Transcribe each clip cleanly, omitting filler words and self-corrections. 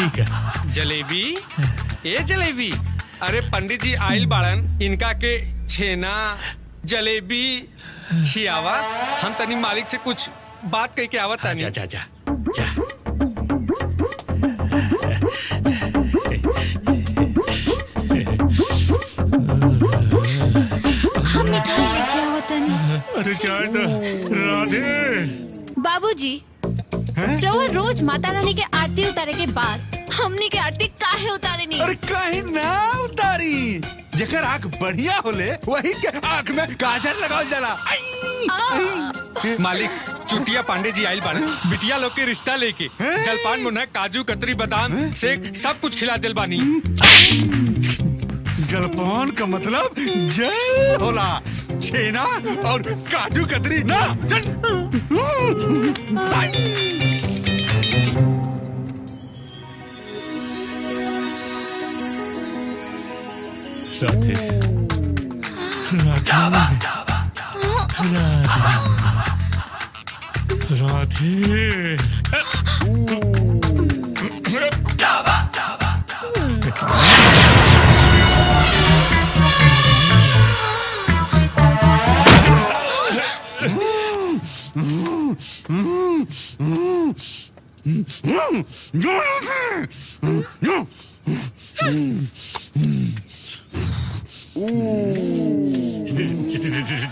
ठीक है। जलेबी ए जलेबी, अरे पंडित जी आइल बाड़न, इनका के छेना जलेबी खियावा। हम तनी मालिक से कुछ बात कह के आवत तानी। जा जा जा जा। हम मिठाई लेके आवत तानी। अरे चाय दो राधे। बाबूजी, रोज माता रानी के आरती उतारे के बाद हमने के आरती काहे उतारे नहीं? अरे काहे ना उतारी? जेकर आँख बढ़िया होले वही के आँख में काजल लगावल जाला। मालिक चुटिया पांडे जी आइल बाड़न, बिटिया लोग के रिश्ता लेके जलपान मुन्ना काजू कतरी बादाम से सब कुछ खिला दिल बानी। जलपान का मतलब जल होला, छेना और काजू कतरी ना। चल राधे राधे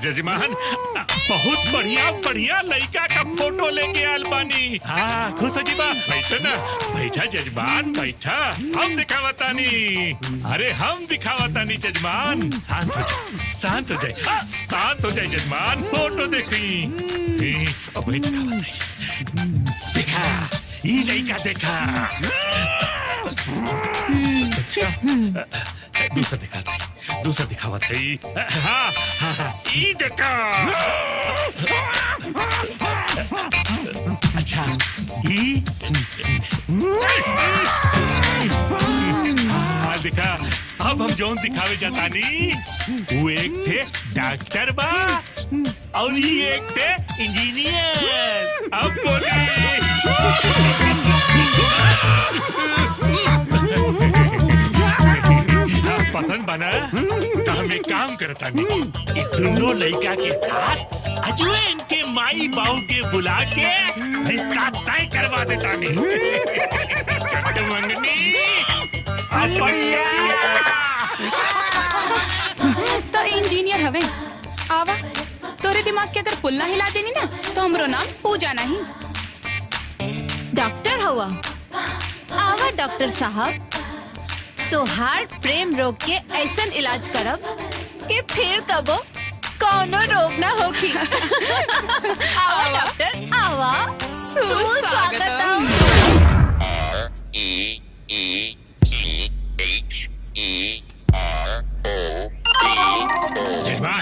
जजमान बहुत बढ़िया बढ़िया लड़का का फोटो लेके आल बानी। हाँ खुश जी बा, बैठो ना, बैठा जजमान बैठा, हम दिखावतानी। अरे हम दिखावतानी जजमान। शांत हो जाए, शांत हो जाए जजमान, फोटो देखी। अब वही दिखावतानी, देखा ये लड़का देखा। दूसरा दिखाते, दूसरा दिखावा थे। हाँ हाँ ये देखा। अच्छा ये हाँ देखा। अब हम जोन दिखावे जातानी, वो एक थे डॉक्टर बा और ये एक थे इंजीनियर। अब पसंद बना तो हम एक काम करता नहीं, दोनों लड़का के साथ अजून के माई बाऊ के बुला के रिश्ता तय करवा देता नहीं। चट मंगनी तो इंजीनियर हवे आवा, तोरे दिमाग के अगर पुल्ला हिला देनी ना तो हमरो नाम पूजा नहीं। डॉक्टर हुआ आवा डॉक्टर साहब, तो हार्ट प्रेम रोग के ऐसन इलाज करब कि फिर कबो कौनो रोग ना होगी। आवा डॉक्टर आवा, सुस्वागतम। जजमान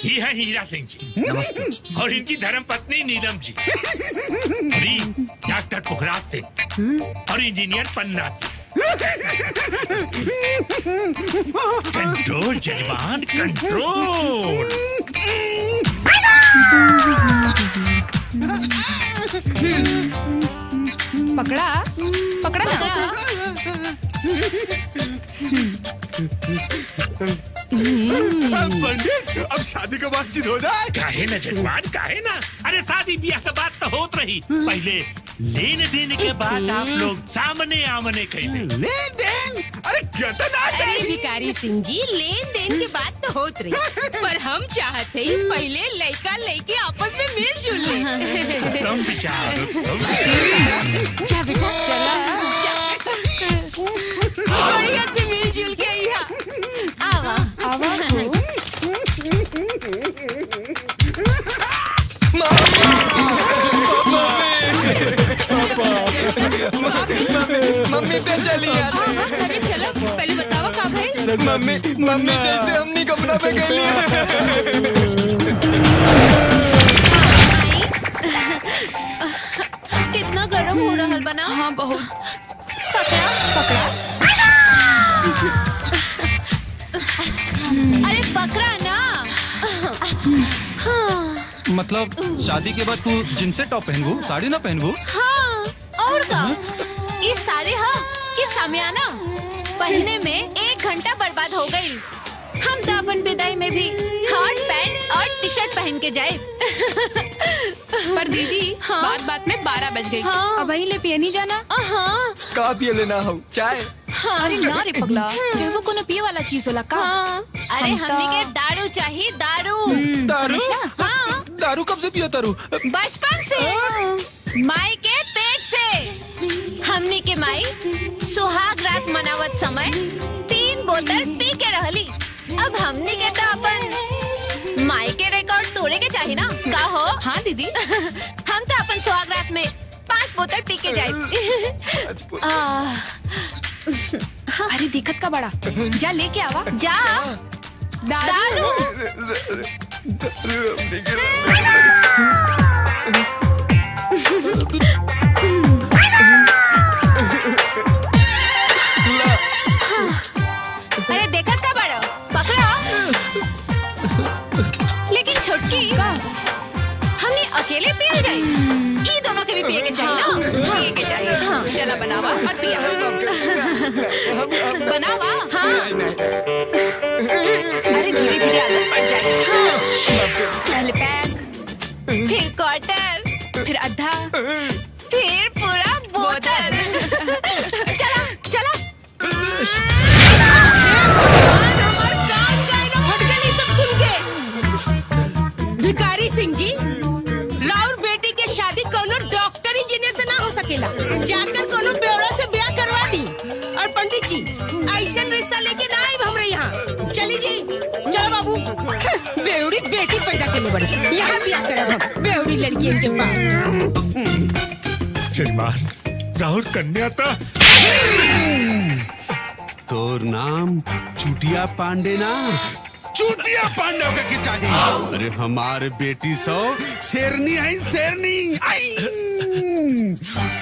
ये है हीरा सिंह जी, नमस्ते। और इनकी धर्म पत्नी नीलम जी, और ये डॉक्टर पुखराज सिंह और इंजीनियर पन्ना सिंह। कंट्रोल जजमान कंट्रोल। पकड़ा पकड़ा ना। पंडित अब शादी का बातचीत हो जाए। काहे ना जजमान, काहे ना। अरे शादी ब्याह के बात तो होत रही, पहले लेने देने के बाद आप लोग सामने आमने कैले। लेन देन? अरे कितना अरे भिखारी सिंह जी, लेन देन की बात तो होत रही, पर हम चाहते ही पहले लड़का लड़की आपस में मिलजुल ले। तुम विचार जा बेटा चला, बढ़िया से मिलजुल के यहाँ आवा आवा मम्मी पे चली यार। अरे चलो पहले बताओ का भाई। मम्मी मम्मी जैसे हमनी कमरा पे गई। कितना गर्म हो रहा बना। हाँ बहुत। पकड़ा पकड़ा। अरे पकड़ा ना। मतलब शादी के बाद तू जिनसे टॉप पहनबू, साड़ी ना पहनबू? हाँ और का? ये सारे हाँ शामियाना पहनने में 1 घंटा बर्बाद हो गई। हम तो अपन विदाई में भी हॉट पैंट और टी शर्ट पहन के जाए। पर दीदी हाँ? बात बात में 12 बज गई। हाँ। अब वहीं ले पिए नहीं जाना। हाँ का पिए लेना हो चाय? अरे ना रे पगला, चाहे वो कोनो पिए वाला चीज होला का। हाँ। अरे हम तो- हमनी के दारू चाहिए, दारू। दारू? समझला? हाँ दारू कब से पियो तारू? बचपन से माई के पेट से। हमनी के माई सुहाग रात मनावत समय 3 बोतल पी के रहली। अब हमनी के तो अपन माई के रिकॉर्ड तोड़े के चाहिए ना, का हो? हाँ दीदी। हम तो अपन सुहाग रात में 5 बोतल पी के जाए। अरे दिक्कत का बड़ा, जा लेके आवा। जा दारू। अरे देखत का बड़ा पकड़ा। लेकिन छोटकी का हमने अकेले पिए जाए, ई दोनों के भी पिए के चाहिए ना। पिए के चाहिए। हाँ। चला बनावा और पिया। बनावा। हाँ। अरे धीरे धीरे आदत पड़ जाएगी। हाँ। पहले पैक, फिर क्वार्टर, फिर आधा, फिर पूरा बोतल। चला चला। हमार कान काहे ना फट गई सब सुन के। भिखारी सिंह जी, राउर बेटी के शादी कोनो डॉक्टर इंजीनियर से ना हो सकेला। जाकर कोनो बेवड़ा से ब्याह करवा दी। और पंडित जी ऐसा रिश्ता लेके ना आए हमरे यहाँ। चली जी, चलो बाबू। बेवड़ी बेटी पैदा करने बड़ी, यहाँ ब्याह करब हम बेवड़ी लड़कियन के पास। जजमान राहुल कन्या था। तोर नाम चुटिया पांडे ना, चुटिया पांडे होके की चाहिए। अरे हमारे बेटी सो शेरनी है, शेरनी।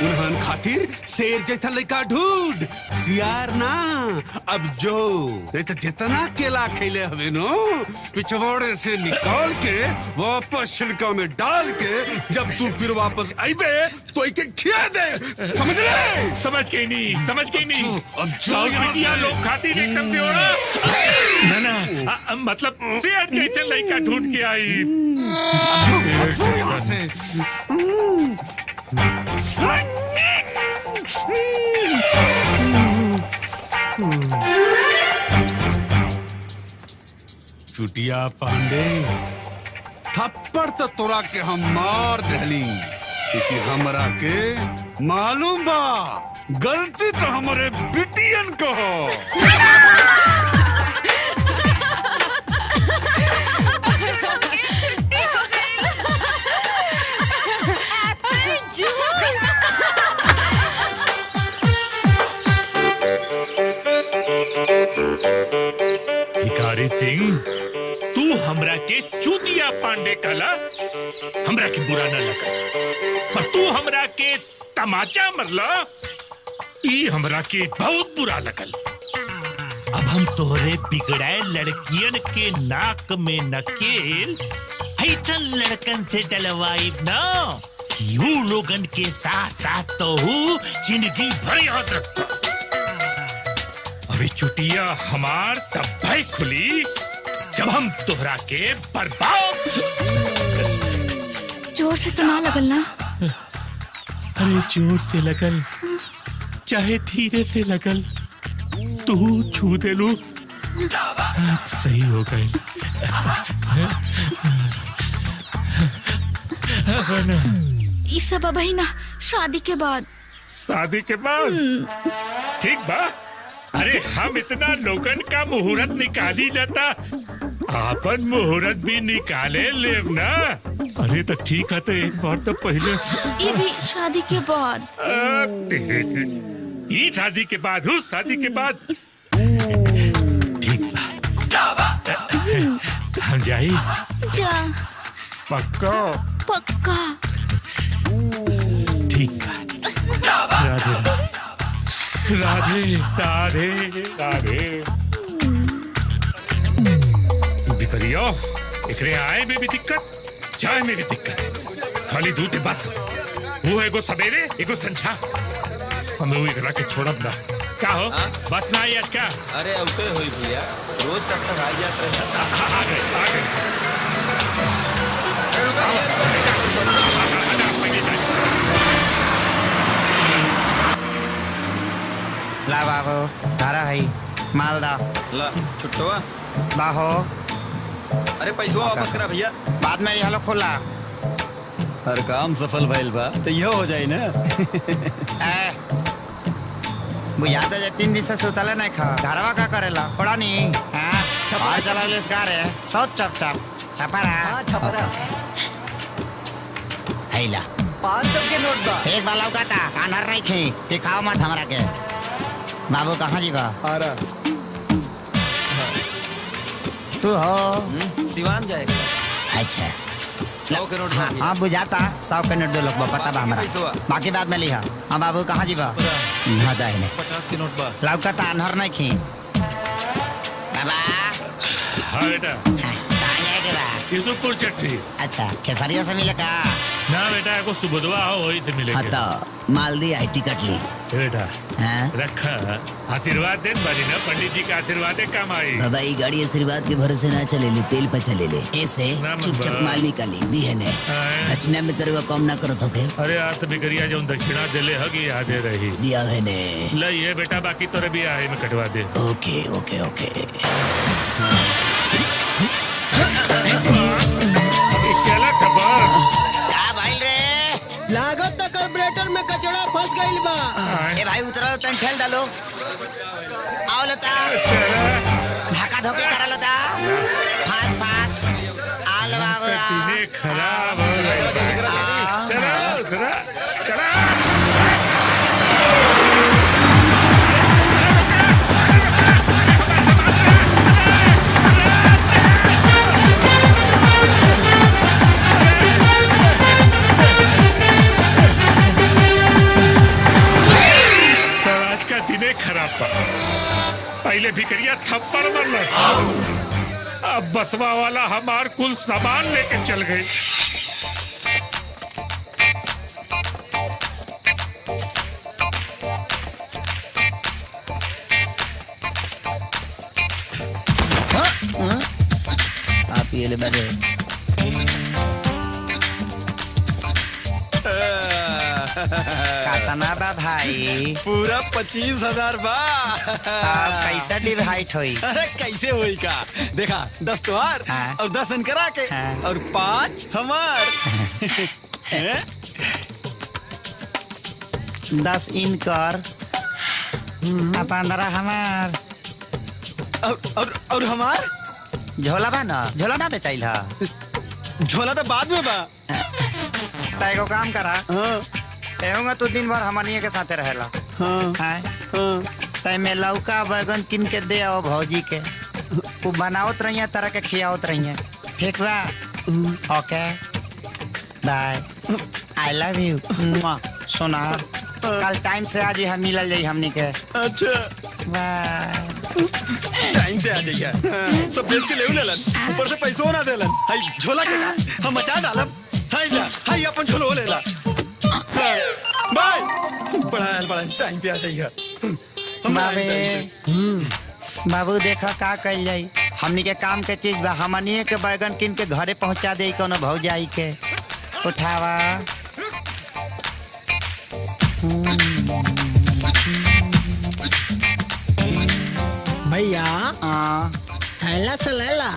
उन्हन खातिर शेर जैसा लड़का ढूंढ, सियार ना। अब जो नहीं तो जितना केला खेले हवे नो, पिछवाड़े से निकाल के वापस छिलका में डाल के जब तू फिर वापस आईबे तो इके खिया दे। समझ ले? समझ के नहीं, समझ के नहीं। अब जो राहुल यहाँ बिटिया से- लोग खातिर एकदम प्योरा। ना मतलब शेर जैसे लड़का ढूंढ के आई। यहाँ से चुटिया पांडे, थप्पड़ तो तोरा के हम मार दहली, क्योंकि हमरा के मालूम बा गलती तो हमारे बिटियन को हो। भिखारी सिंह, तू हमरा के चूतिया पांडे कला, हमरा के बुरा न लगा। पर तू हमरा के तमाचा मरला, ई हमरा के बहुत बुरा लगल। अब हम तोहरे बिगड़ाए लड़कियन के नाक में नकेल ऐसन लड़कन से डलवाई ना कि ऊ लोगन के साथ साथ तो हूँ जिंदगी भर याद रखता। अभी चुटिया हमार तब भाई खुली जब हम तोहरा के बर्बाद। जोर से तो ना लगल ना। अरे जोर से लगल चाहे धीरे से लगल, तू छू दे लू सब सही हो गई। ये सब अब ही ना, शादी के बाद। शादी के बाद ठीक बा। अरे हम इतना लोगन का मुहूर्त निकाली लेता, आपन मुहूर्त भी निकाले लेव ना। अरे तो ठीक है, तो एक बार तो पहले ये भी शादी के बाद। ये शादी के बाद, उस शादी के बाद ठीक बा। हम जाई जा पक्का। पक्का। ठीक बा। राधे राधे राधे। करियो एकरे आए में भी दिक्कत, जाए में भी दिक्कत। खाली दूध बस, वो एगो सवेरे एगो संझा। हमें वो एकरा के छोड़ब ना। का हो बस ना आई आज का? अरे औके होई भैया, रोज तक आ जात रहे। आ गए आ गए। ला बाबू तारा है मालदा ला छुट्टवा बाहो अरे पैसा वापस करा भैया। बाद में यहाँ खुला हर काम सफल भइल बा तो यह हो जाए ना। बुझाता है 3 दिन से सुतले नहीं खा घरवा का करेला पड़ा नहीं हाँ छपा चला ले इसका रे सब चप चप छपरा हाँ छपरा हैला 500 के नोट बा। एक बार लौका था कानर नहीं थी सिखाओ मत हमरा के बाबू कहाँ जीवा आ रहा तू हो सिवान जाएगा। अच्छा 100 के नोट हाँ हाँ बुझाता 100 के नोट दो लोग पता बा हमरा पैसवा। बाकी बाद में लिहा हाँ बाबू कहाँ जीवा हाँ जाए ने 50 के नोट बा। लौका था अनहर नहीं खी बाबा हाँ बेटा कहाँ जाएगे बा यूसुफपुर चट्टी। अच्छा खेसारिया से मिले का ना बेटा को सुबुधवा हो वही से मिलेगा। हाँ तो मालदी आई टिकट ली बेटा हाँ रखा आशीर्वाद दे बारी ना पंडित जी का आशीर्वाद है काम आई। बाबा ये गाड़ी आशीर्वाद के भरोसे ना चले ले तेल पे चले ले ऐसे ना चुपचाप बाबा। माल निकाली दी है ने हाँ। दक्षिणा में तेरे को कम ना करो तो के अरे आज तो बिगड़िया जो दक्षिणा दिले हगी याद रही दिया है ने लई है बेटा बाकी तोरे भी आहे में कटवा दे। ओके ओके ओके चला खबर क्या भाई रे लागत तक कार्बोरेटर में कचड़ा फंस गइल बा। ए भाई उतरो तन ठेल डालो आओ लता धक्का धोके करा लता फास फास आल बाबू तीने खराब हो गई। चला उतरा चला दिने खराब पा पहले भिकरिया थप्पड़ मरल अब बसवा वाला हमार कुल सामान लेके चल गई। आप ये ले मेरे कातना बा भाई पूरा 25,000 बा। आप कैसा डिवाइड होई अरे कैसे होई का देखा 10 तोहार हाँ। और 10 इनकरा के हाँ। और 5 हमार। हैं? 10 इनकर 15 हमार और हमार झोला बा ना झोला ना बेचाइल हा झोला तो बाद में बा। तैको काम करा हाँ एहूंगा तू दिन भर हमनिए के साथे रहेला हाँ हैं हाँ। तै में लौका बैगन किन के दे आओ भौजी के वो बनावत रहिए तरह के खियावत रहिए ठीक बा ओके बाय आई लव यू सोना कल टाइम से आज हम मिलल जाई हमनी के अच्छा बाय टाइम से आ जाइए। सब बेच के ले लेलन ऊपर से पैसो ना देलन हाय झोला के का हम मचा डालब हाय ला हाय अपन झोलो लेला बाय बड़ा टाइम पे आ जाइए। बाबू देखा का कल जाई हमनी के काम के चीज बा हमनिए के बैगन किन के घरे पहुंचा दे कोनो भौजाई के उठावा भैया हाँ थैला से लेला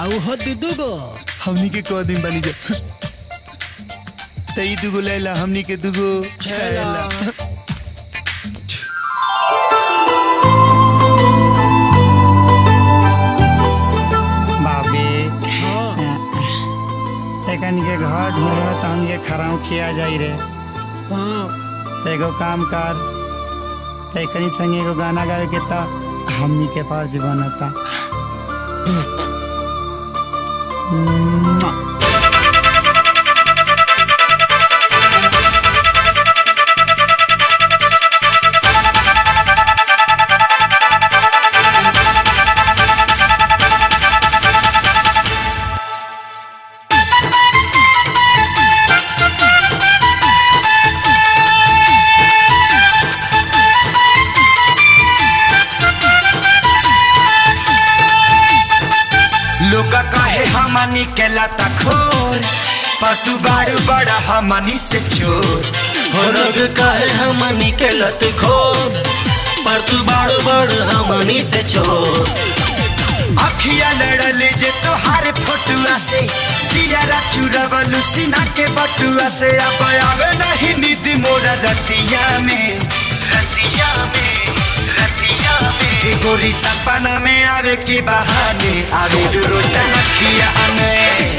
आउ हो दुदू गो हमनी के को दिन बनी जा तई दुगो लेला हमनी के दुगो छैला। बाबे एकन के घर ढूंढो तो हम ये खराउ खिया जाई रे एगो काम कर एकनी संगे एगो गाना गावे के ता हमनी के फर्ज बनता लोग कहे हमनी के लता खोर पर तू बारू बड़ा हमनी से चोर हो लोग कहे हमनी के लत खोर पर तू बारू बड़ हमनी से चोर अखिया लड़ल जे तोहार फोटुआ से जियारा चुरवलू सीना के बटुआ से अब आवे नहीं नींद मोरा रतिया में रतिया में रतिया में गोरी सपना में आवे के बहाने आवे रोज अखिया में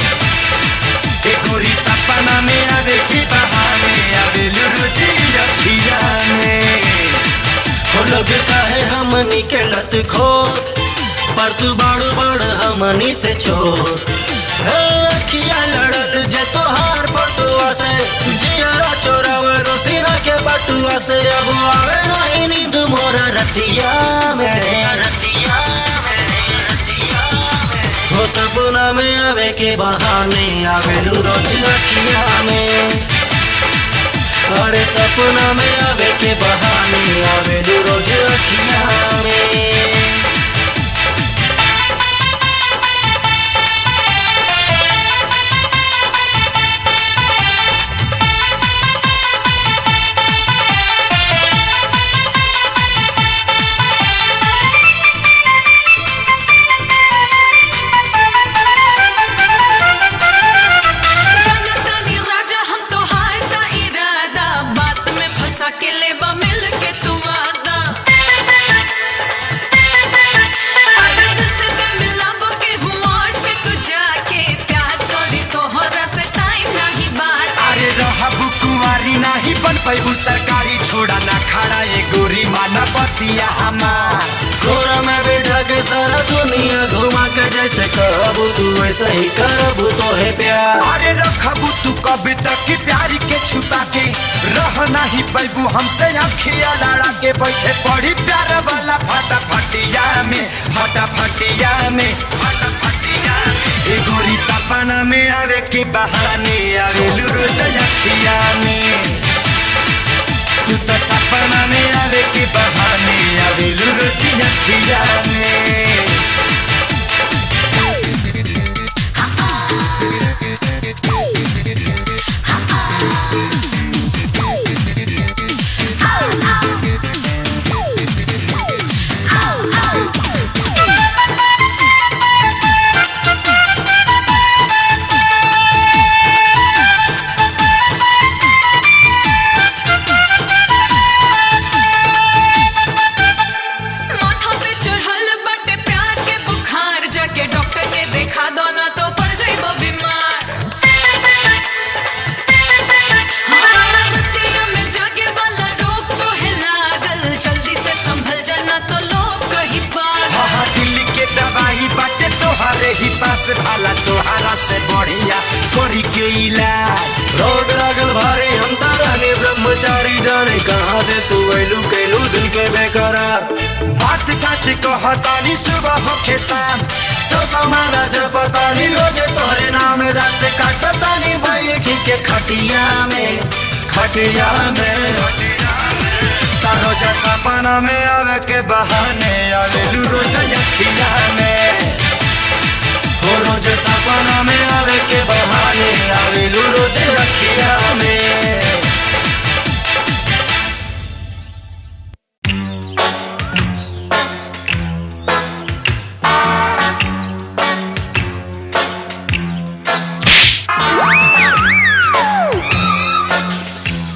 गोरी सपना में आवे के बहाने आवे रोज अखिया में हो लोग कहे हमनी के लत खोर पर तू बारू बड़ हमनी से चोर अखिया लड़ल जे तोहार बटुआ से जियारा चोरावलू सीना के बटुआ से अब आवे नहीं नींद मोरा रतिया में रतिया में रतिया में हो सपना में आवे के बहाने आवेलू रोज अखिया में अरे सपना में आवे के बहाने आवेलू रोज अखिया में पैबू सरकारी छोड़ा ना खड़ा ये गोरी माना बतिया हमार घोड़ा में बैठा के सारा दुनिया घुमा के जैसे करबू तू वैसे ही करबू तो है प्यार अरे रखबू तू कभी तक की प्यारी के छुपा के रह नहीं पैबू हमसे अखिया लड़ा के बैठे पड़ी प्यार वाला फटा फटिया में फटा फटिया में फटा फटिया में गोरी सपना में आवे के बहाने आवे रोज अखिया में तू तो सपना में आवे के बहाने आवे रोज अखिया में ही पास भाला तोहारा से बढ़िया करी के इलाज रोग लागल भारी हम तारानी ब्रह्मचारी जाने कहाँ से तू वैलू कैलू दिल के बेकरार बात सच कहतानी सुबह होके शाम सो समाना जपतानी रोज तोहरे नाम रात काटतानी भाई ठीक है खटिया में खटिया में तारो जैसा सपना में आवे के बहाने आवे रोज अखिया में रोज सपना में आवे के बहाने आवे रोज अखिया में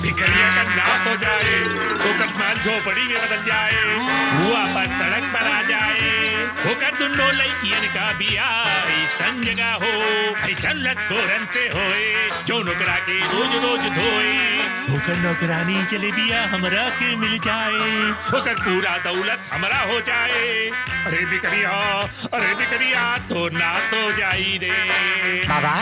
भिखरिया का नाश हो जाए तो कटमाल झोपड़ी में बदल जाए हुआ पर सड़क पर आ जाए होकर दुनो लड़कियन का बिया ऐसन जगह हो ऐसन लटकोरन से होए जो नौकरा के रोज रोज धोए होकर नौकरानी चले बिया हमरा के मिल जाए होकर पूरा दौलत हमरा हो जाए अरे बिकरिया तो ना तो जाई रे बाबा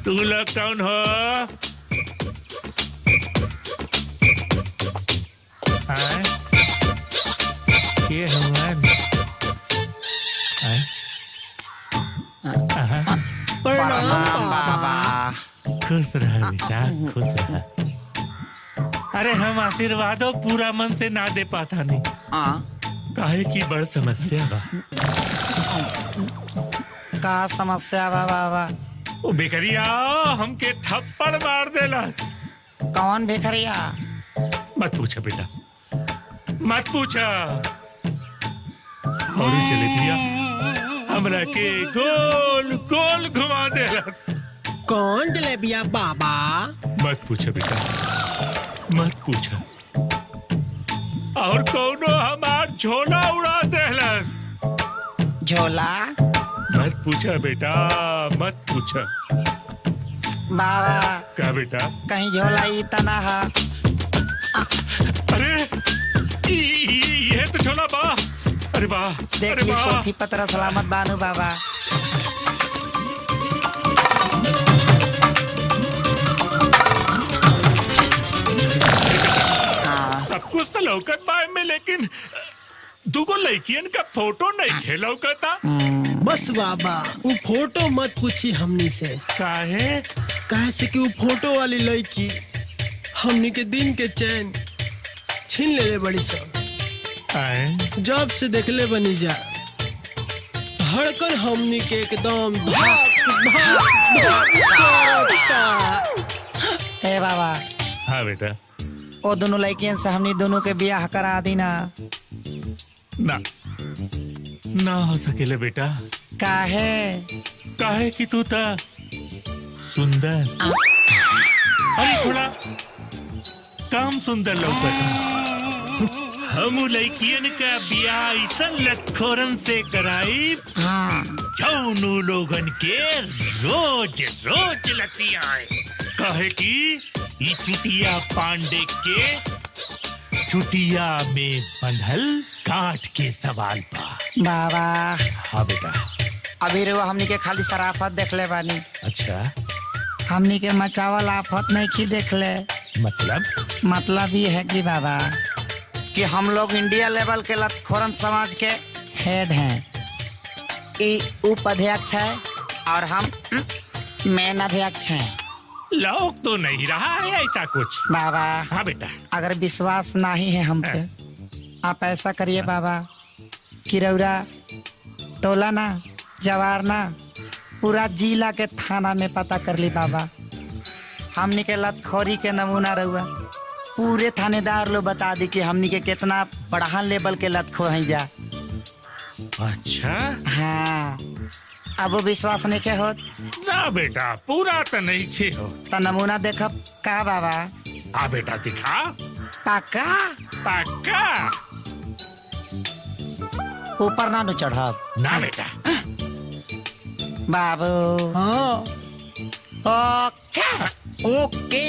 तू लोग कौन हो ये हमारे प्रणाम बाबा। खुश रह बेटा खुश रह अरे हम आशीर्वादों पूरा मन से ना दे पाता नहीं। काहे की बड़ समस्या बा। का समस्या बा बाबा? ओ बेकरिया हमके थप्पड़ मार देलस। कौन भिखरिया? मत पूछा बेटा, मत पूछा। और जलेबिया हमरा के गोल गोल घुमा देलस। कौन जलेबिया बाबा? मत पूछा बेटा, मत पूछा। और कौनो हमार झोला उड़ा देलस। झोला? मत पूछा बेटा, मत पूछा। बाबा क्या बेटा? कहीं झोला ही तना है। अरे ये तो झोला बा। अरे वाह, देख ली पोथी पत्र सलामत बानू बाबा। सब कुछ तो लौकत बा में, लेकिन दुगो लड़कियन का फोटो नहीं थे लौकता। बस बाबा वो फोटो मत पूछी हमनी से। काहे? काहे से कि वो फोटो वाली लड़की हमनी के दिन के चैन छीन ले बड़ी सब। जब से देखले बनी जा धड़कन हमनी के एकदम ए बाबा। हाँ बेटा। वो दोनों लड़कियन से हमनी दोनों के ब्याह करा दी ना। ना ना हो सकेले बेटा। काहे? काहे कि तू था सुंदर। अरे थोड़ा काम सुंदर लौकता। हम लड़कियन का ब्याह ऐसन लटखोरन से कराई जौनू लोगन के रोज रोज लती आए। कहे कि ई चुटिया पांडे के चुटिया में बंधल काट के सवाल पा। बाबा हाँ बेटा। अभी रो हमनी के खाली शराफत देख ले बानी। अच्छा, हमनी के मचावल आफत नहीं की देख ले। मतलब ये है कि बाबा कि हम लोग इंडिया लेवल के लतखोरन समाज के हेड हैं। ये उपाध्यक्ष है और हम मेन अध्यक्ष हैं। लोग तो नहीं रहा है ऐसा कुछ बाबा। हाँ बेटा। अगर विश्वास नहीं है हम पे, आप ऐसा करिए बाबा कि रौरा टोला ना जवार ना पूरा जिला के थाना में पता कर ली बाबा। हमनी के लतखोरी के नमूना रहुआ पूरे थानेदार लोग बता दी कि हमनी के कितना बड़ा लेवल के लतखो हैं जा। अच्छा हाँ। अब वो विश्वास नहीं के हो ना बेटा, पूरा तो नहीं छे हो। तो नमूना देखब का बाबा? हाँ बेटा दिखा। पक्का? पक्का। ऊपर ना चढ़ब ना बेटा। बाबू। हाँ। ओके ओके।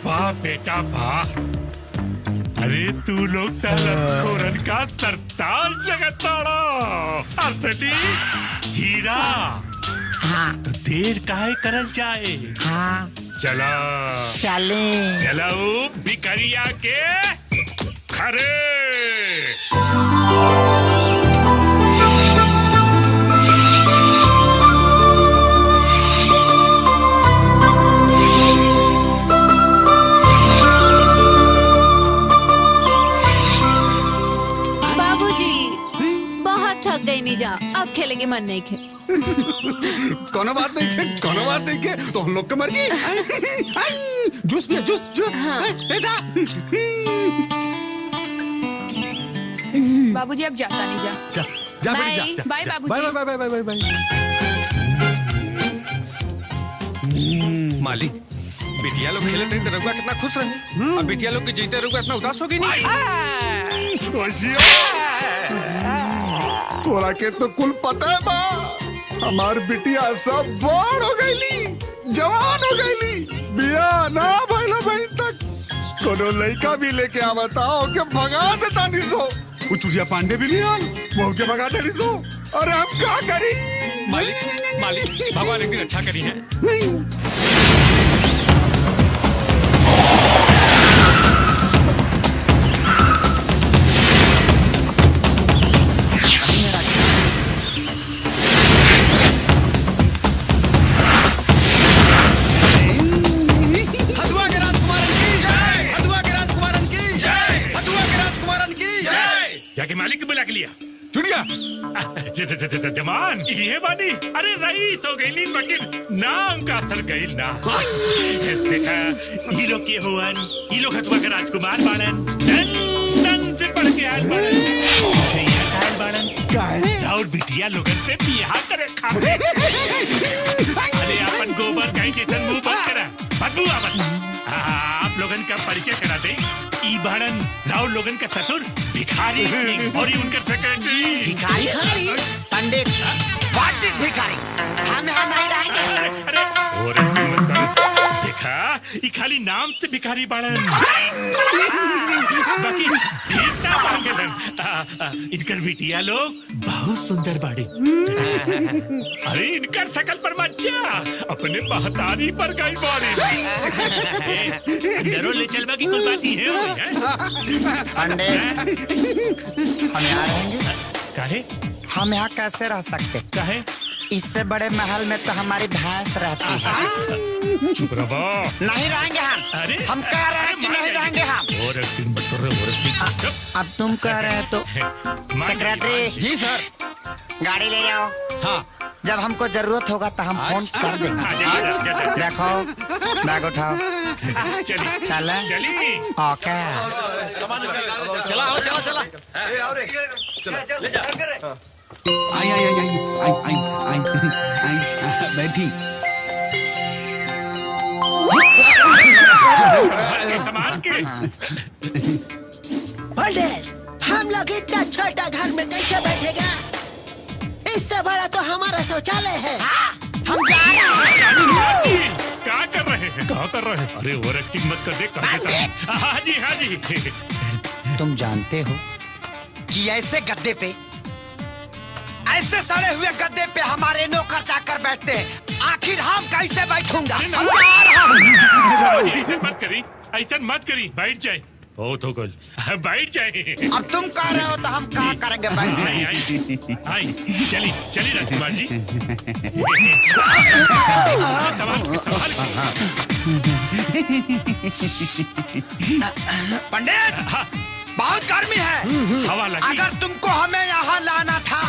वाह बेटा वाह। अरे तू लोग लतखोरन का सरताज जगताड़ा असली हीरा। हाँ। तो देर काहे करल जाए? हाँ। चला चले चलाओ भिखरिया के खरे। थक गई नहीं जा, अब खेलेंगे मन नहीं खे। कोनो बात नहीं के, कोनो बात नहीं के, तो हम लोग की मर्जी। जूस पिया, जूस जूस। बेटा बाबूजी अब जाता नहीं जा। जा जा बेटी जा। बाय बाबूजी। Bye bye bye bye bye. मालिक बिटिया लोग खेलते रहे तो रघुआ कितना खुश रहे। अब बिटिया लोग के जीते रघुआ इतना उदास होगी नहीं। तोरा के तो कुल पता है बा, हमार बिटिया सब बड़ हो गईली, जवान हो गईली, बियाह ना भइल भाई तक। कोनो लड़का भी लेके आवता हो के भगा देता नहीं सो। वो चुड़िया पांडे भी नहीं आई, वो के भगा देली सो। अरे हम क्या करी? मालिक भगवान एक दिन अच्छा करी है। जाके मालिक को बुला के लिया। चुड़िया जमान ये बानी अरे रईस हो गई मगर नाम का असर गई ना। देखा ये लोग के हुवन ये लोग हथुआ के राजकुमार बाड़न लंदन से पढ़ के आयल बाड़न राउर बिटिया लोगन से बियाह करे खाते। अरे अपन गोबर गाय जैसन मुंह बंद करा बदबू आवत। आप लोगन का परिचय करा दे। ई बाड़न राउर लोगन का ससुर भिखारी और ये उनका सेक्रेटरी भिखारी पंडित भिखारी हम यहाँ नहीं रहेंगे। देखा ये खाली नाम से भिखारी बाड़न बाकी भीड़ता मांगलन। इनकर बिटिया लोग बहुत सुंदर बाड़ी। अरे इनकर शकल पर मच्छा अपने महतारी पर गई बाड़ी। अंदरों ले चलवा की कोई बात नहीं है। पंडित हम यहाँ रहेंगे। काहे? हम यहाँ कैसे रह सकते? काहे? इससे बड़े महल में तो हमारी भैंस रहती है। चुप रहो। नहीं रहेंगे हम। अरे हम कह रहे हैं कि नहीं रहेंगे हम। अब तुम कह रहे हो तो सेक्रेटरी जी सर गाड़ी ले जाओ। हाँ जब हमको जरूरत होगा तो हम फोन कर देंगे। देखो बैग उठाओ। चले चली ओके चला आई बैठी। पंडित हम लोग इतना छोटा घर में कैसे बैठेगा? इससे बड़ा तो हमारा शौचालय है। हम जा रहे हैं। क्या कर रहे हैं? अरे ओवर एक्टिंग मत कर दे। हाँ जी तुम जानते हो कि ऐसे गद्दे पे ऐसे सड़े हुए गद्दे पे हमारे नौकर चाकर बैठते हैं। आखिर हम कैसे बैठूंगा? ऐसा मत करी बैठ जाए। बहुत हो गल बैठ जाए। अब तुम कह रहे हो तो हम क्या करेंगे? आई चली राजकुमार जी। पंडित बहुत गर्मी है। हवा लगी। अगर तुमको हमें यहाँ लाना था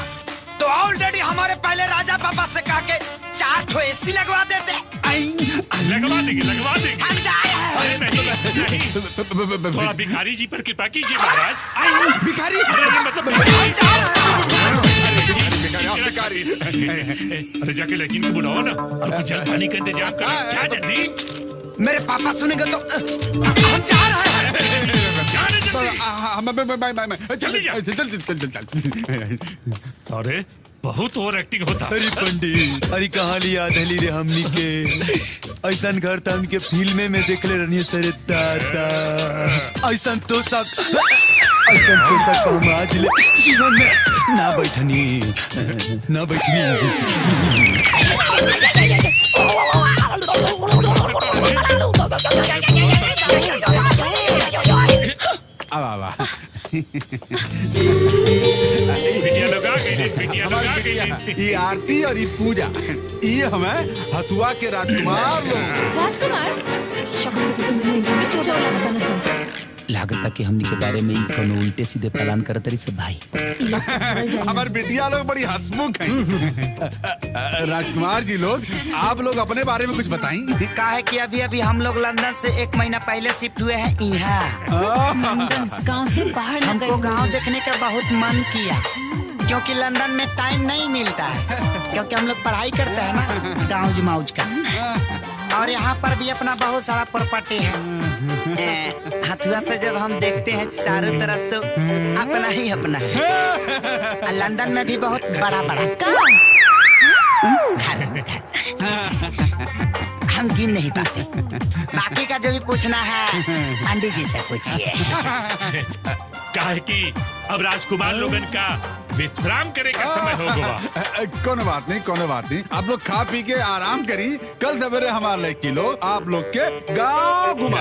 तो ऑलरेडी हमारे पहले राजा पापा से कहा के 4 ठो एसी लगवा देते। लगवा देंगे। हम जा रहे हैं। नहीं। थोड़ा भिखारी जी पर कृपा कीजिए महाराज। भिखारी अरे जाके लेकिन को बुलाओ ना और जल पानी का इंतजाम करो। जा जल्दी। मेरे पापा सुनेंगे तो हम जा रहे हैं। अरे बहुत ओवर एक्टिंग होता। अरे पंडित अरे कहाँ लिया धली रे हमनी के ऐसा घर तो हमके फिल्म में देखले रहनी सरे दादा। ऐसा तो सब हम आज ले जीवन में ना बैठनी। ये आरती और ये पूजा ये हमें हथुआ के राजकुमार लागत कि हमनी के बारे में कोनो उल्टे सीधे प्लान करत रही सब भाई। हमारे बेटिया लोग बड़ी हंसमुख हैं। राजकुमार जी लोग आप लोग अपने बारे में कुछ बताएं। का है कि अभी हम लोग लंदन से 1 महीना पहले शिफ्ट हुए हैं यहाँ। गांव से बाहर हमको गांव देखने का बहुत मन किया क्योंकि लंदन में टाइम नहीं मिलता है क्योंकि हम लोग पढ़ाई करते हैं ना गाँव जमाउज का। और यहाँ पर भी अपना बहुत सारा प्रॉपर्टी है। हथुआ से जब हम देखते हैं चारों तरफ तो अपना ही अपना है। लंदन में भी बहुत बड़ा घर हम गिन नहीं पाते। बाकी का जो भी पूछना है पंडित जी से पूछिए। काहे कि अब राजकुमार लोगन का विश्राम करे का समय हो गया। कोनो बात नहीं आप लोग खा पी के आराम करी। कल सवेरे हमारे लिए किलो आप लोग के गाँव घुमा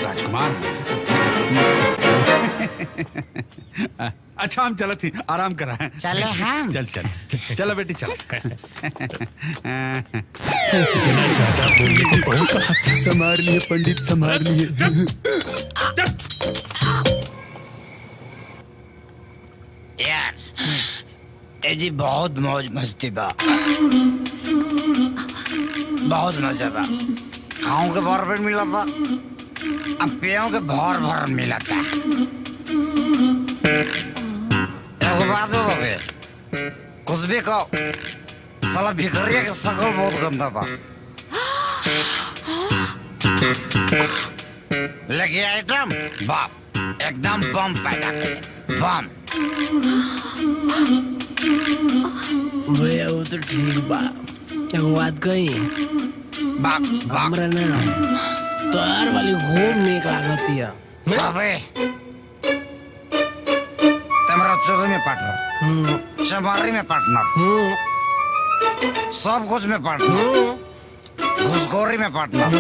राजकुमार। अच्छा हम चला थी आराम करा है। चले हम चल बेटी चल। संभाल लिए पंडित संभाल लिए। यार ए जी बहुत मौज मस्ती बा, बहुत मजा बा। खाऊं के भर पेट मिला था, अब पियों के भर मिला था। बात हो बे, कुछ भी कहो साला भिखरिया के शकल बहुत गंदा बा। लेकिन आइटम बाप एकदम बम पैदा करे बम। भैया वो तो ठीक बा, एगो बात कही हमरा ना तोहार वाली खूब नीक लागती है। बाबे तमरा चोरी में पार्टनर, चमारी में पार्टनर, सब कुछ में पार्टनर, घुसखोरी में पार्टनर,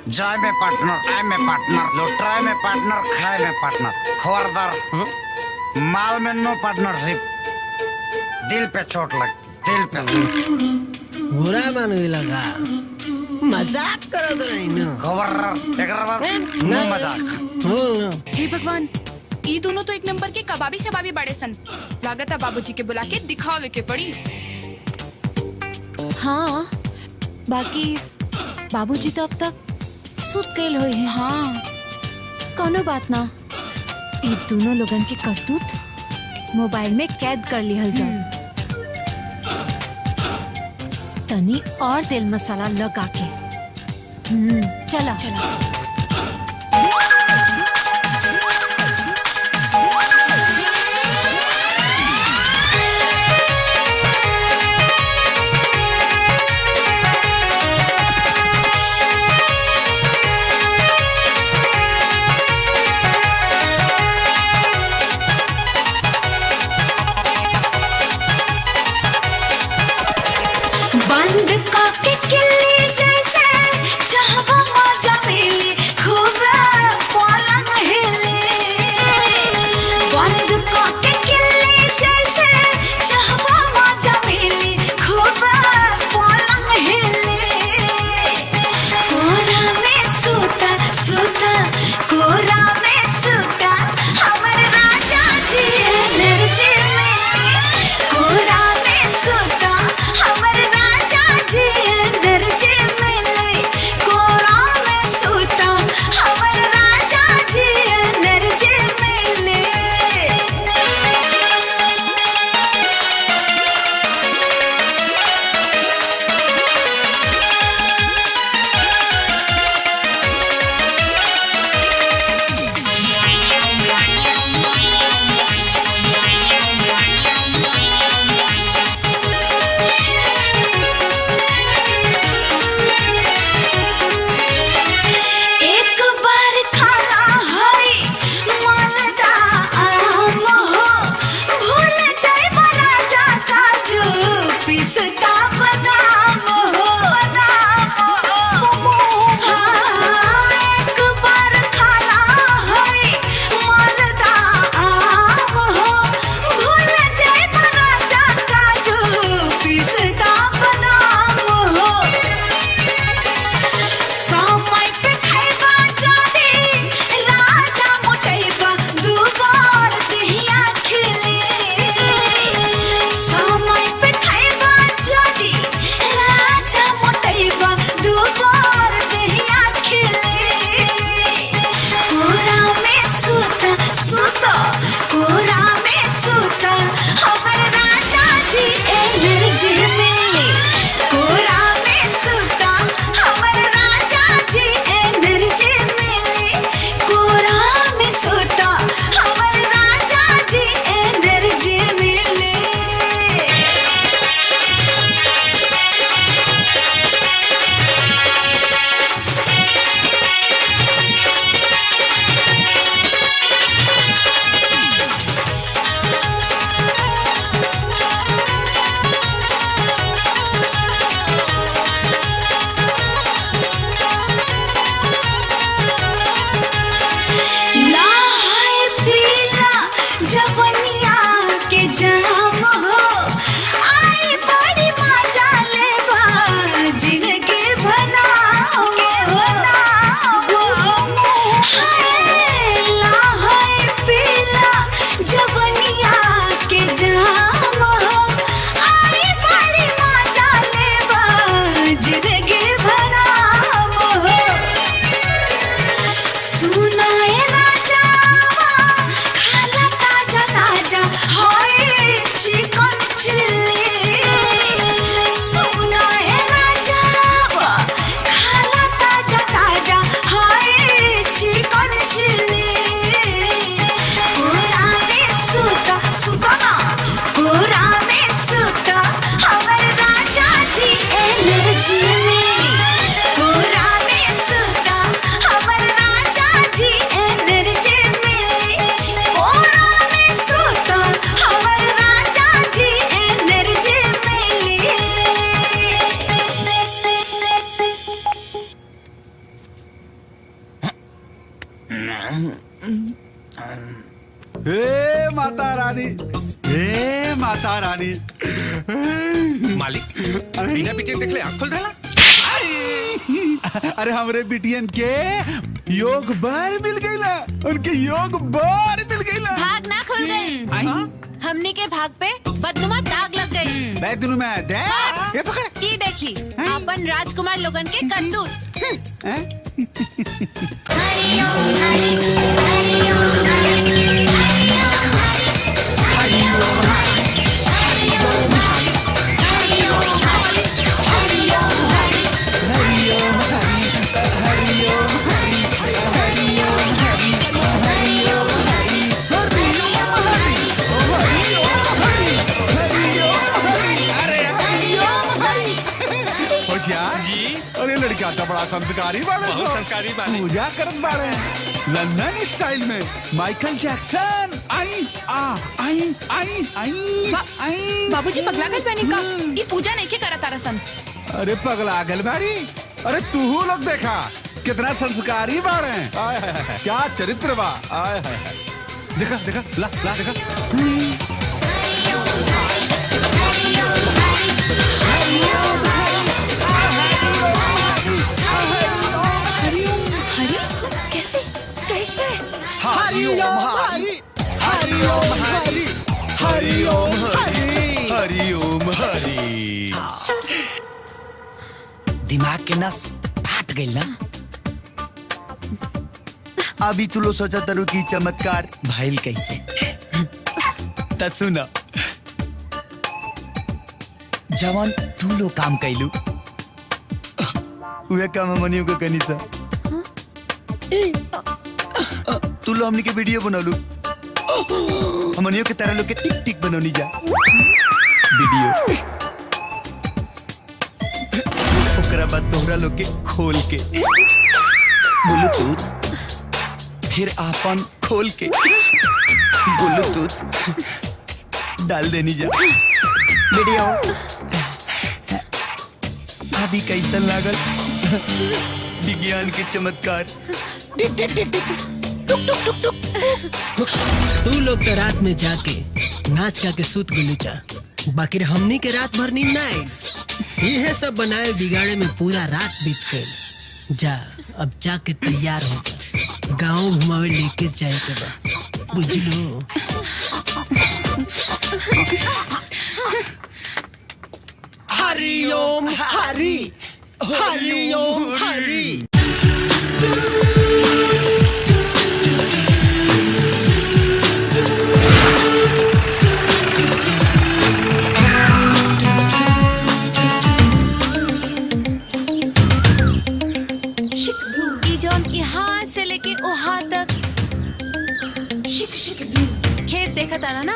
जाय में पार्टनर, आय में पार्टनर, लुटाए में पार्टनर, खाए में पार्टनर, खबरदार माल में नो पार्टनरशिप। दिल पे चोट लगती, दिल पे। बुरा मानने लगा, मजाक करो तो नहीं ना। खबर एक नो मजाक। हे भगवान, ये दोनों तो एक नंबर के कबाबी शबाबी बड़े सन। लागत है बाबूजी के बुला के दिखावे के पड़ी। हाँ, बाकी बाबूजी तो अब तक सुत गए हुए हैं। हाँ, कोनो बात ना। ये दोनों लोगन के करतूत मोबाइल में कैद कर लिहल जाए। तनी और तेल मसाला लगा के चला। बंद काके किल्ली जैसे चाहवा मजा मिली खूब पलंग हिली। बंद काके किल्ली जैसे चाहवा मजा मिली खूब पलंग हिली। कोरा में सूता सूता, कोरा में सूता हमर राजा जी एनर्जी में। कोरा में सूता हमर राजा जी एनर्जी मिले। कोरा में सूता हमर राजा जी एनर्जी मिले। एक बार खाला है मालदा आम हो, भूल जाए राजा काजू पिस्ता बादाम हो। हाँ, एक बार खाला है मालदा आम हो, भूल जाए राजा काजू पिस्ता बादाम हो। समय पे खाइबा जादे राजा मोटाइबा दुबार देहिया खिले। समय पे खाइबा जादे माता रानी, हे माता रानी। मालिक बिना पीछे देख ले, आँख खोल रहा। अरे हमरे बिटियन के योग बार मिल गई ना, उनके योग बार मिल गई ना। भाग ना खुल गई, हमनी के भाग पे बदनुमा दाग लग गई। बदनुमा दाग? ये पकड़। ये देखी अपन राजकुमार लोगन के करतूत। हरि ओम हरि, हरि ओम हरि, हरि ओम हरि, हरि ओम हरि, हरि ओम हरि, हरि ओम हरि, हरि ओम हरि, हरि ओम हरि, हरि ओम हरि, हरि ओम हरि, होशियार जी। अरे लड़का तो बड़ा संस्कारी बाड़े, बहुत संस्कारी बाड़े। पूजा करत बाड़े लंदन स्टाइल में, माइकल जैक्सन। आई आ आई आई आई आई। बाबूजी पगला गल बनी का? ये पूजा नहीं के करत तारा सन। अरे पगला गल बाड़ी, अरे तू लोग देखा कितना संस्कारी बाड़े। आय हाय हाय, क्या चरित्र बा। आय हाय हाय, देखा देखा, ला ला देखा। हरि कैसे कैसे? हरि ओम हरि, हरि ओम हरि, हरि ओम हरि, हरि ओम हरि। दिमाग के नस फाट गई ना। अभी तू लो सोचा तरु की चमत्कार भाईल कैसे? त सुना, जवान तू लो काम कैलू, उहे काम हमनियों को कनी सा। तू लो हमनी के वीडियो बनौलू, हमनियों के तरह लोग के टिक टिक बनौनी जा वीडियो। ओकरा बाद तोहरा लोग के खोल के ब्लूटूथ, फिर आपन खोल के ब्लूटूथ डाल देनी जा वीडियो। अभी कैसा लागल विज्ञान के चमत्कार? तू लोग तो रात में जाके नाच गा के सूत गुलूचा, बाकी हमनी के रात भर नींद ना आई। ये सब बनाए बिगाड़े में पूरा रात बीत गई। जा अब जाके तैयार हो जा, गाँव घुमावे लेके जाए के बा, बुझलो? हरि ओम हरि, हरि ओम हरि। यहाँ से लेके वहाँ तक खेत देखा था ना।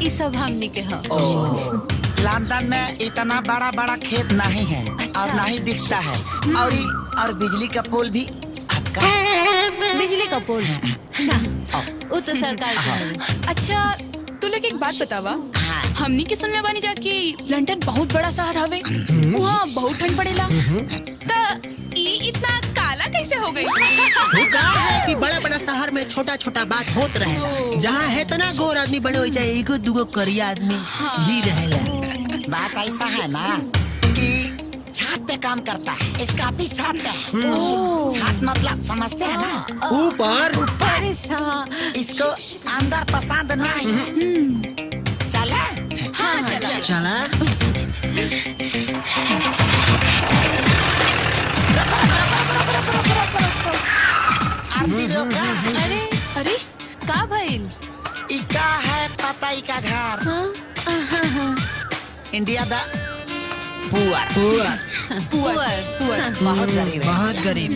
ये सब हमनी के है। लंदन में इतना बड़ा बड़ा खेत नहीं है। अच्छा। और नहीं दिखता है। और बिजली का पोल भी आपका। बिजली का पोल ना, वो तो सरकार का है। अच्छा तू लोग एक बात बतावा, हमनी के सुनने बानी जा कि लंदन बहुत बड़ा शहर हवे, वहाँ बहुत ठंड पड़ेला, त इतना काला कैसे हो गई? वो कहा है कि बड़ा बड़ा शहर में छोटा छोटा बात होत रहे, जहाँ है तना गोर आदमी बड़े हो जाए, एगो दूगो करिया आदमी ही रहेला। बात ऐसा है ना कि छत पे काम करता है, इसका ऑफिस छत पे है। छत मतलब समझते हैं ना? ऊपर इसको अंदर पसंद नहीं है। चला? हाँ चला। चला। अरे अरे का भइल? इका है पता इका घर। इंडिया दा पुअर बहुत गरीब है। बहुत गरीब।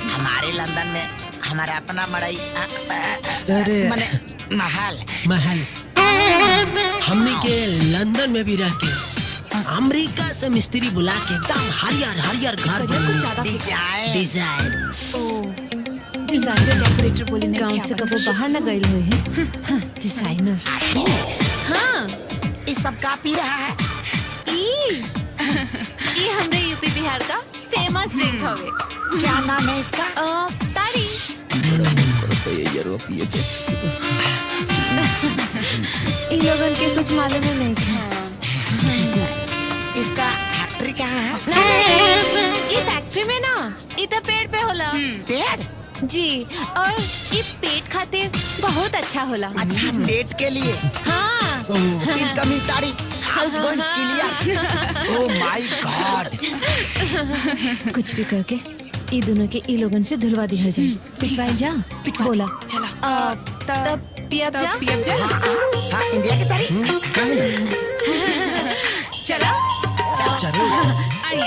हमारे लंदन में हमारा अपना मड़ई अरे महल हमने के लंदन में भी रह के अमेरिका से मिस्त्री बुला के एकदम हरियर घर डिजाइन डिजाइनर डेकोरेटर बोली नहीं, गांव से कबो बाहर न गए हुए हैं। डिजाइनर। हाँ इस सब का पी रहा है। ये हमरे यूपी बिहार का फेमस ड्रिंक हवे। क्या नाम है इसका? तारी। ये रो पिए के इन लोगन के कुछ मालूम ही नहीं था। इसका फैक्ट्री कहाँ है? ये फैक्ट्री में ना इधर पेड़ पे होला। पेड़? जी, और ये पेट खातिर बहुत अच्छा होला। अच्छा, पेट के लिए? हाँ। इनकमिंग तारीख क्लियर। Oh my God. कुछ भी करके ये दोनों के ई लोगन से धुलवा दिया जाए। पिटवाई जा। बोला। चला। तब पियब जा। हाँ, इंडिया की तारीख। चला। चलो। आई।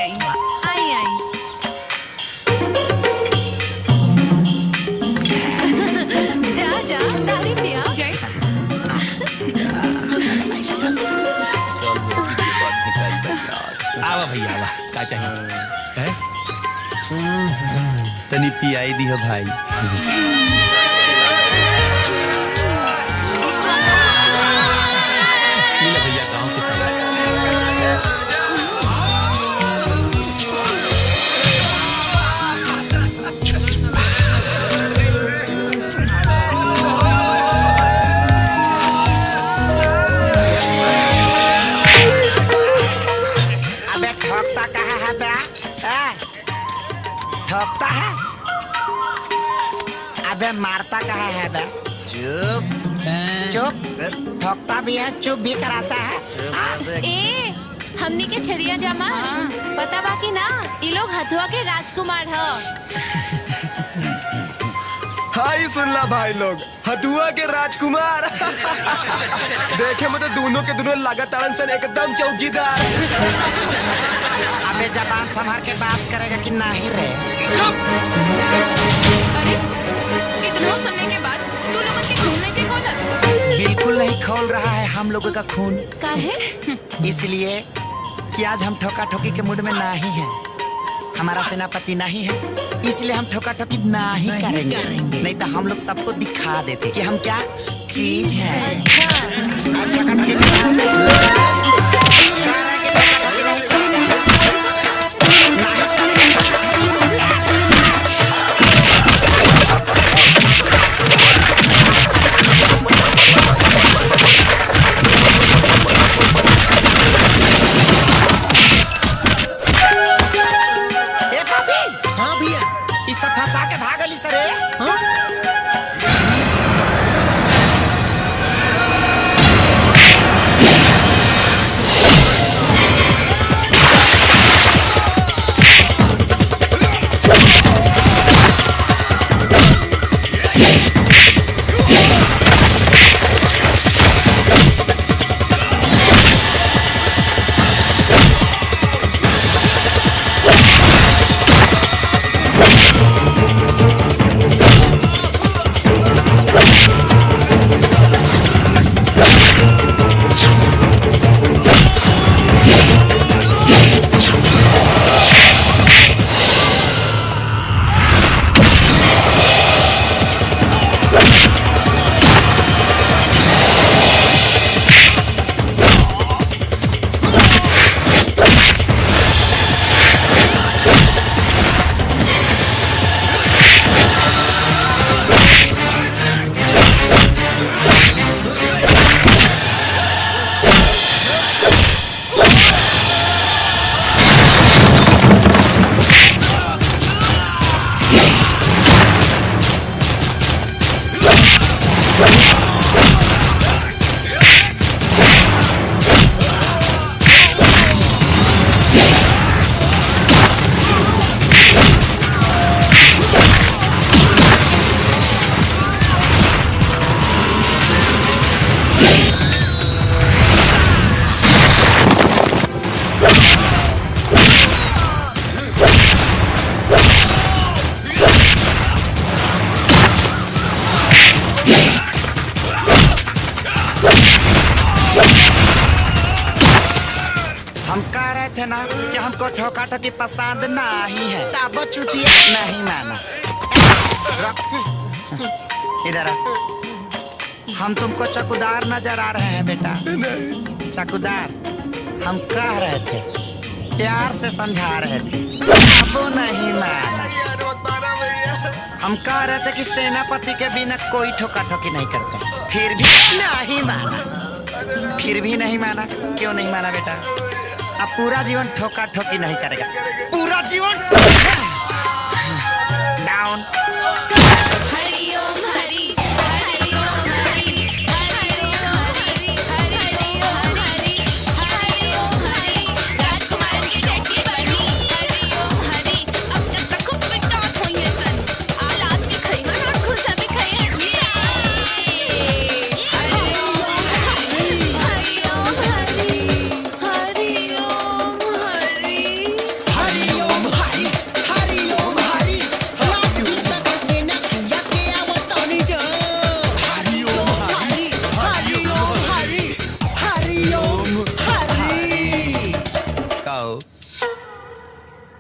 जा तारी पिया। आवा भैया आवा, का चाहिए? तनी पियाई दी हो भाई। भैया गाँव के सब ठोकता है? अबे मारता कहाँ है बे? चुप ठोकता भी है, चुप भी कराता है। ए, हमनी के छरिया जामा पता बाकी ना, ये लोग हथुआ के राजकुमार हो। हाय सुन ला भाई लोग, हथुआ के राजकुमार। देखे में तो दोनों के दोनों लगातार एकदम चौकीदार। अबे जबान संभाल के बात करेगा कि नहीं रे? अरे इतना सुनने के बाद तू लोगों के खून लेके खोला? बिल्कुल नहीं खोल रहा है हम लोगों का खून। काहे? इसलिए कि आज हम ठोका ठोकी के मूड में नहीं है। हमारा सेनापति नहीं है, इसलिए हम ठोका ठोकी नहीं करेंगे। नहीं तो हम लोग सबको दिखा देते कि हम क्या चीज है। थे ना कि हमको ठोका ठोकी पसंद नहीं है, तब चुतिया नहीं माना। इधर आ। हम तुमको चकुदार नजर आ रहे हैं बेटा। चकुदार हम कह रहे थे, प्यार से समझा रहे थे, अब नहीं माना। हम कह रहे थे कि सेनापति के बिना कोई ठोका ठोकी नहीं करता। फिर भी नहीं माना। फिर भी नहीं माना। क्यों नहीं माना बेटा? अब पूरा जीवन ठोका ठोकी नहीं करेगा। पूरा जीवन डाउन।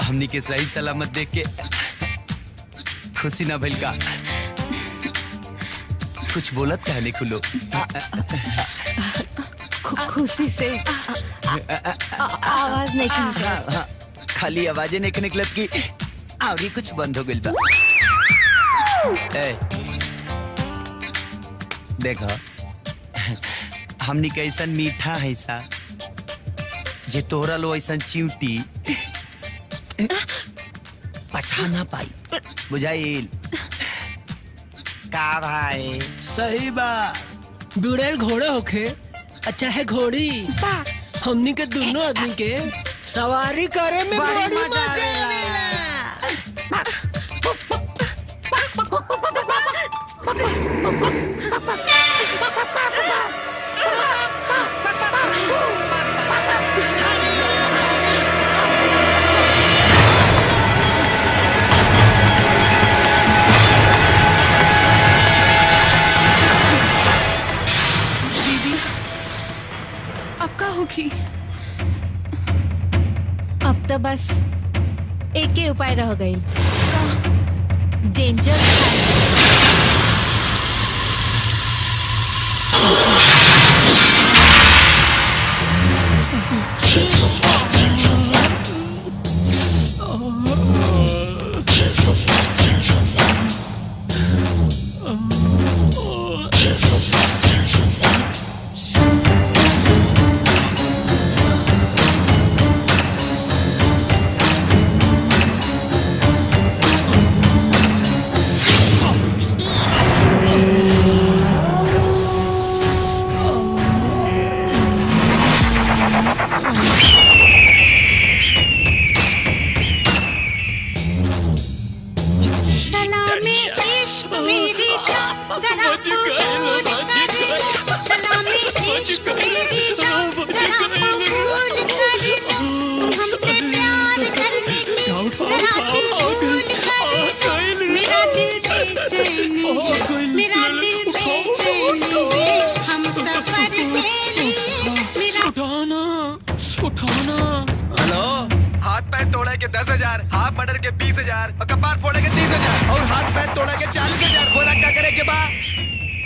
हमनी के सही सलामत देख के खुशी ना भइल का? कुछ बोलत कहने खुलो। खुशी से आवाज नहीं निकलत। खाली आवाजें नहीं निकलत की आगे कुछ बंद हो गइल बा। देखो हमनी के ऐसा मीठा है सा जे तोहरा लो ऐसा चिंटी पछा ना पाई। बुझाइल का भाई? सही बा। बुढ़ेल घोड़े होखे अच्छा है घोड़ी। हमनी के दोनों आदमी के सवारी करे में बड़ी मजा होगी। अब तो बस एक ही उपाय रह गई। डेंजर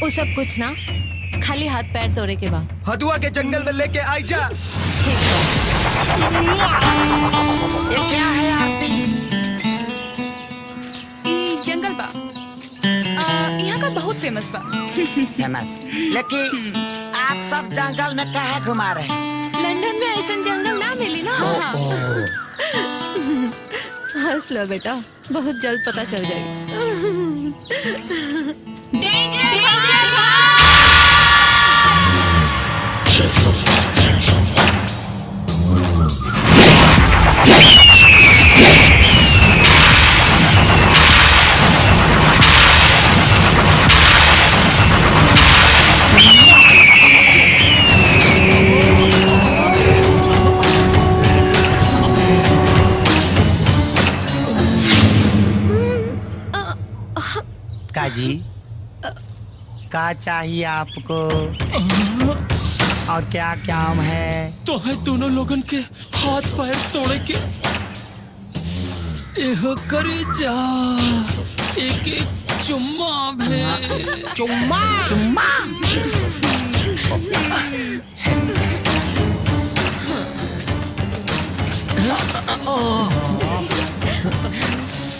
सब कुछ ना खाली हाथ पैर तोड़े के बाद हदुआ के जंगल में लेके आई जा। ये क्या है आरती? ये जंगल बा यहाँ का बहुत फेमस बा। फेमस लेकिन आप सब जंगल में काहे घुमा रहे हैं? लंदन में ऐसा जंगल ना मिली ना। हंस लो बेटा बहुत जल्द पता चल जाएगा। काजी का चाहिए आपको और क्या काम है? तो है दोनों लोगन के हाथ पैर तोड़े के एहो करे जा एक एक चुम्मा भे चुम्मा चुम्मा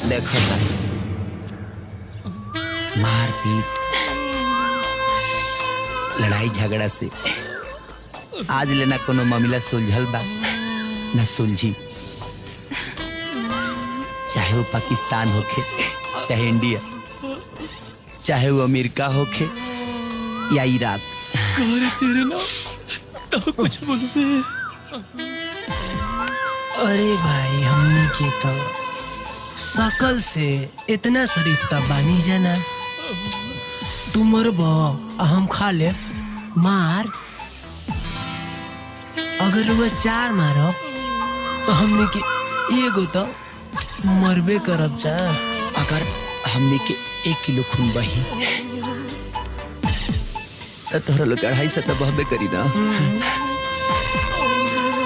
देखो मारपीट लड़ाई झगड़ा से आज लेना कोनो मामला सुलझल बा न सुलझी। चाहे वो पाकिस्तान होखे, चाहे इंडिया, चाहे वो अमेरिका होखे या इराक। तेरे ना तो कुछ बोलते। अरे भाई हमने के तो सकल से इतना शरीफ तब बानी जाना। तू मरबो हम खा ले मार। अगर वो 4 मारो तो हमने के एगो तो मरबे करब जा। अगर हमने के 1 किलो खून बही तो तोहरा लोग 250 तो बहबे करी ना।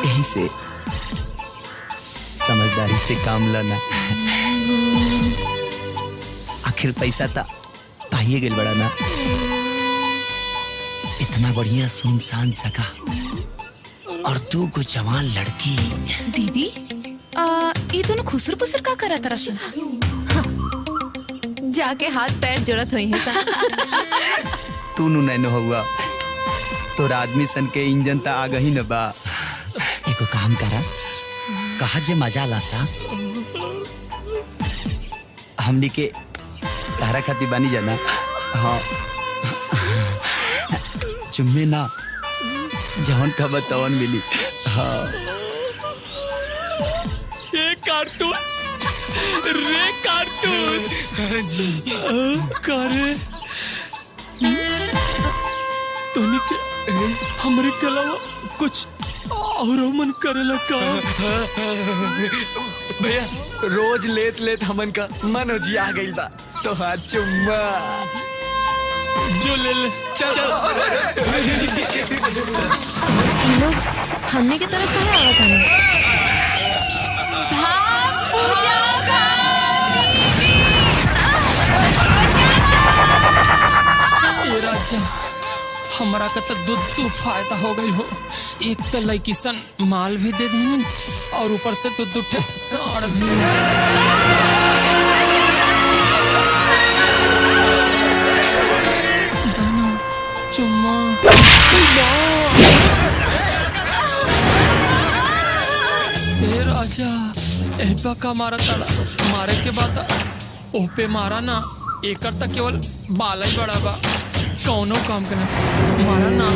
यही से समझदारी से काम लेना। आखिर पैसा तो पाइए गेल बड़ा ना। इतना बढ़िया सुनसान जगह और 2 गो जवान लड़की। दीदी ये दोनों खुसर पुसर का करा तरह से जाके हाथ पैर जोड़त हुई है सा। तू नु नैनो हुआ तोरा आदमी सन के इंजन ता आ गई न बा। एको काम करा कहा जे मजा ला सा। हमनी के तारा खाती बानी जाना। हाँ चुम्मे ना जवन का बतावन मिली। हाँ ये कारतूस रे कारतूस जी करे तोनी के हमरे के अलावा कुछ और मन करेला का। भैया रोज लेत लेत हमन का मन हो जी आ गइल बा तो हाथ चुम्मा जो ले ले चल लोग हमने की तरफ कहाँ आवा था? राजा हमारा का तो दूध फायदा हो गई हो। एक तो लड़की सन माल भी दे दी और ऊपर से दूध साड़ भी। चुम्मा ए राजा एबा का मारा ताला मारे के बाद ओपे मारा ना एकर तक केवल बाला ही बड़ा बा। कौनो काम करना मारा ना।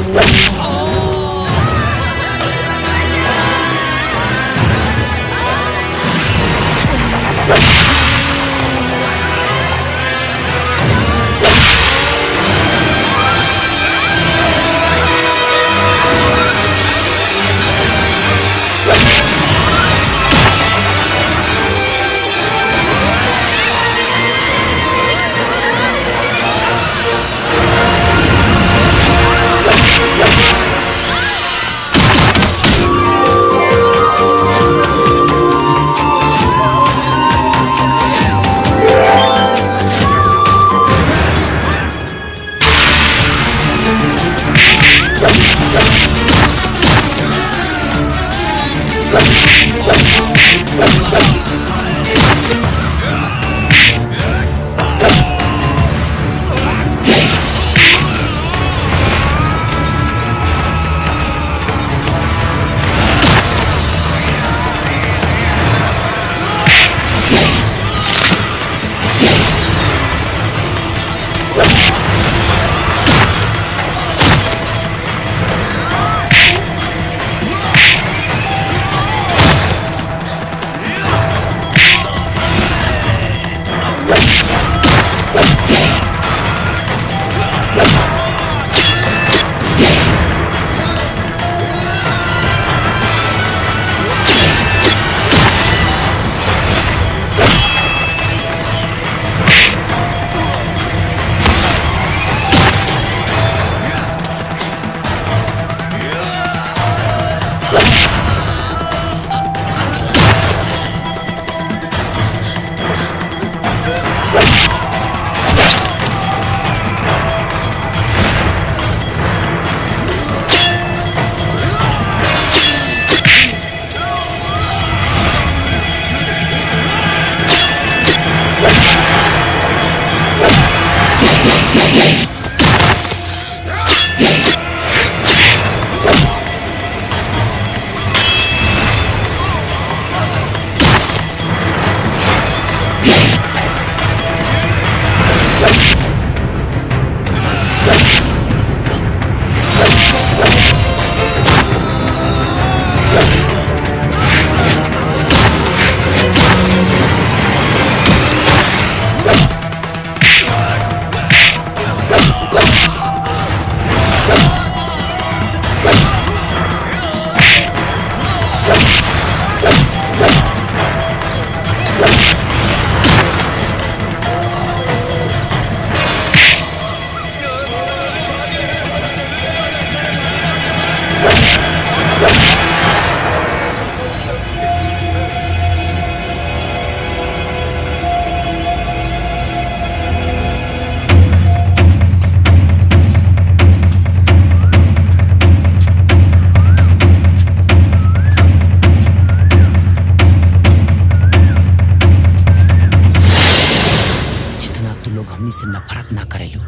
बात ना करेलू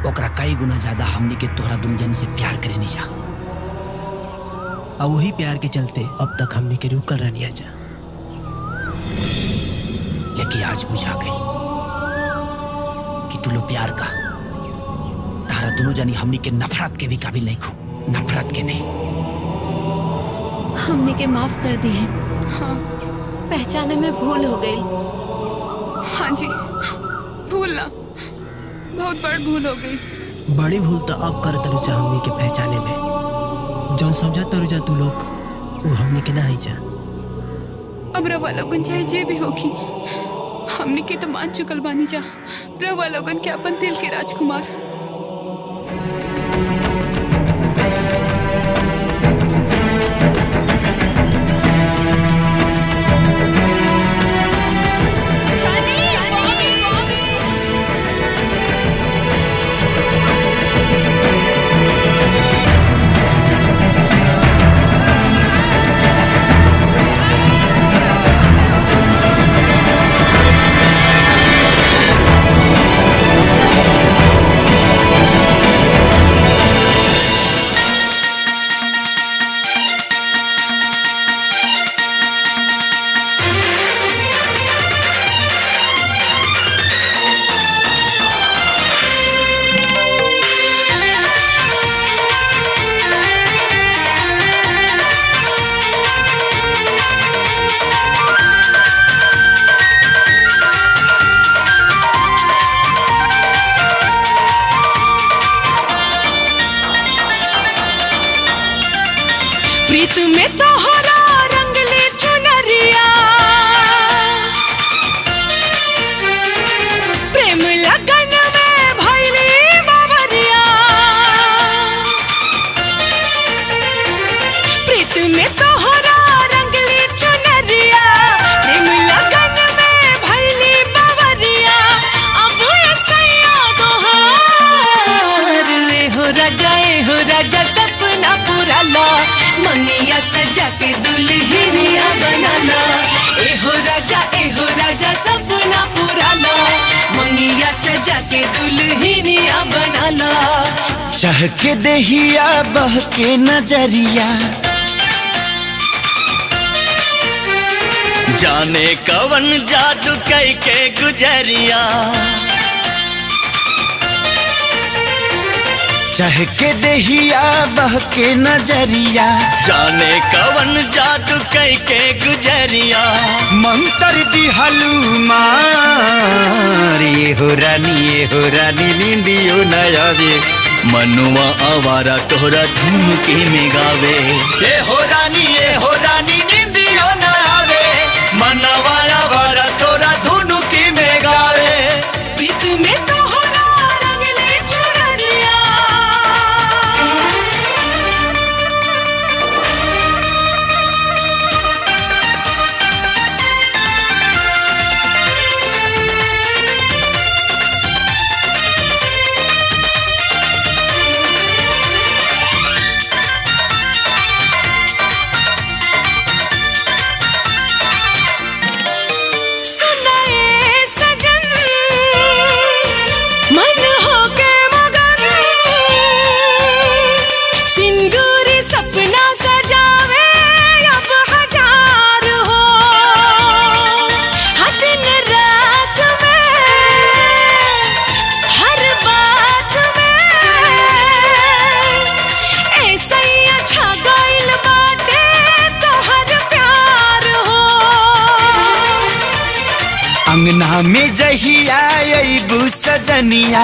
ओकरा कई गुना ज्यादा हमनी के तोहरा दुनिया से प्यार करे नहीं जा। और वही प्यार के चलते अब तक हमनी के रुकल रहनी जा। लेकिन आज बुझा गई कि तू लो प्यार का तारा दोनों जानी हमनी के नफरत के भी काबिल नहीं खो, नफरत के भी। हमने के माफ कर दी है। हाँ, पहचाने में भूल हो गई। हाँ जी, भूल ना, बहुत बड़ भूल हो गई। बड़ी भूल तो अब कर तरुजा हमनी के पहचाने में। जौन समझा तरुजा तू लोग वो हमनी के ना ही जा। अब रवा लोगन चाहे जे भी होगी, हमने की तो मान चुकल बानी जा। रवा लोगन के अपन दिल के राजकुमार। प्रीत में तोहरा रंगली चुनरिया, प्रेम लगन में भैली बाबरिया। प्रीत में तोहरा रंगली चुनरिया, प्रेम लगन में भैली बाबरिया। अब सैया दोहार हो राजा सपना पूरा ला, मंगिया सजा के दुल्हनिया बनाना। एहो राजा सपना पूरा ला, मंगिया सजा के दुल्हनिया बनाना। चाह के दहिया बह के नजरिया, जाने कवन जादू कई के गुजरिया। चाह के दहिया बह के नजरिया, जाने कवन जादू कई के गुजरिया। मंतर दी हलूमार ये हो रानी नींदियो न आवे। मनुआ आवारा तोहरा धुन के में गावे। ये हो रानी नींदियो न आवे। मनवा आवारा तोरा धुन के में गावे। प्रीत में तोहरा रंगली चुनरिया, अंगना में जहिया अबू सजनिया,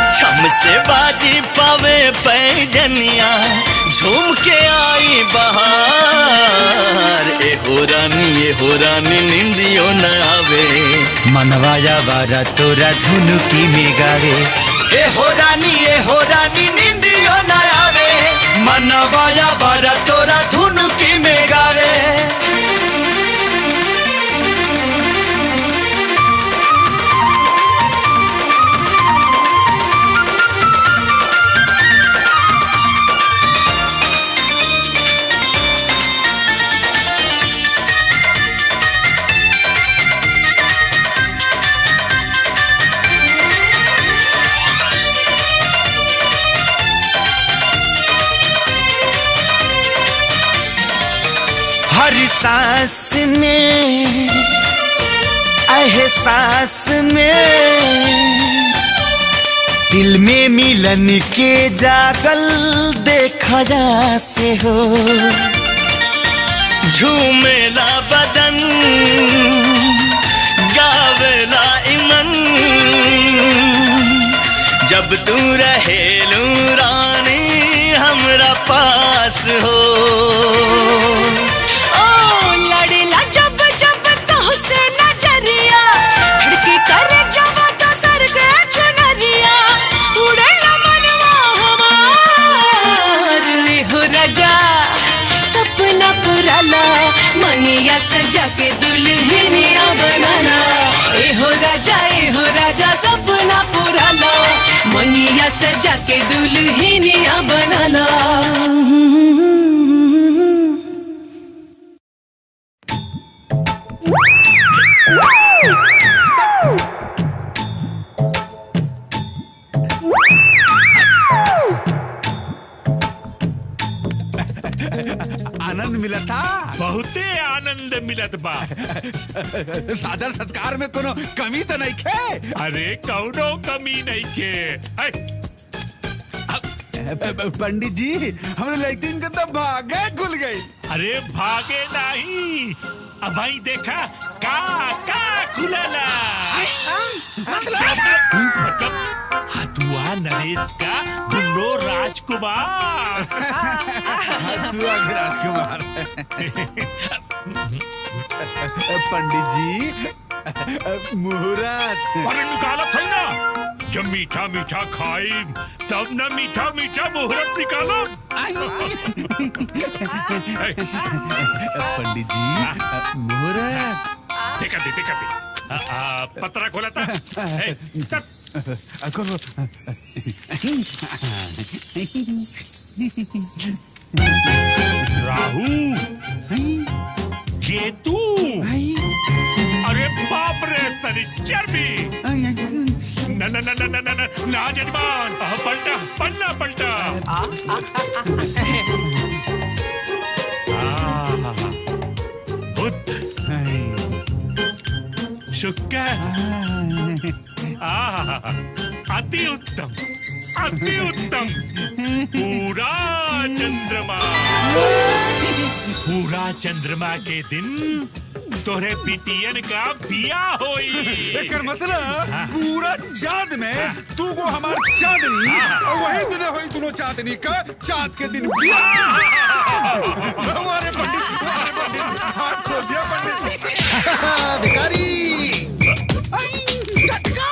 छम से बाजी पावे पैजनिया। झूम के आई बहार। एहो रानी निंदियो न आवे। मनवाया वारा तोरा धुनु की में गावे। एहो रानी निंदियो न आवे। मनवाया वारा तोरा धुनु की में गावे। हर सांस में एहसास में दिल में मिलन के जागल देखा जा से हो झूमेला बदन गावेला इमन जब तू रहेलू रानी हमरा पास हो ओ लड़ेला जब जब तोहसे नजरिया खिड़की करे जब तो सर के चुनरिया उड़ेला मनवा हमार हो राजा सपना पुराना मनिया सजा के दुल्हनिया बनाना ए हो राजा सपना पुराना मनिया सजा के दुल्हनिया बनाना आनंद मिला था बहुते आनंद मिलत बा सादर सत्कार में कोनो कमी तो नहीं खे अरे कौनो कमी नहीं खे पंडित जी हमने लड़की के तो भागे खुल गई अरे भागे नहीं अब भाई देखा का खुलला मतलब हथुआ नरेश का दुल्लो राजकुमार हथुआ के राजकुमार पंडित जी मुहूर्त अरे निकाला था ना जब मीठा मीठा खाई तब न मीठा मीठा मुहूर्त निकाला पंडित जी मुहूर्त देखा पत्रा खोला था राहु केतु अरे बाप रे शनिचर भी ना जजमान पलटा बुध शुक्र अति उत्तम पूरा चंद्रमा के दिन तोरे पिटियन का बिया होई एकर मतलब पूरा चांद में तू को हमार चांदनी और वही दिन होई दोनों चांदनी का चांद के दिन बिया हमारे पंडित हाथ खोल दिया पंडित भिखारी झटका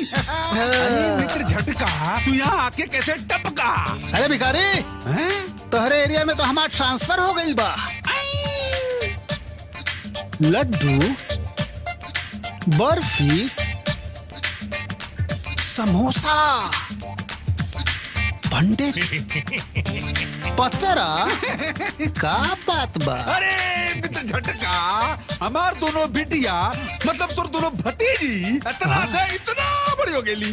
मित्र झटका तू यहाँ आके कैसे टपका अरे भिखारी तोहरे एरिया में तो हमारा ट्रांसफर हो गई बा लड्डू बर्फी समोसा पंडित पतरा का बात बा अरे मित्र झटका हमार दोनों बिटिया मतलब तुर दोनों भतीजी इतना बड़ी हो गई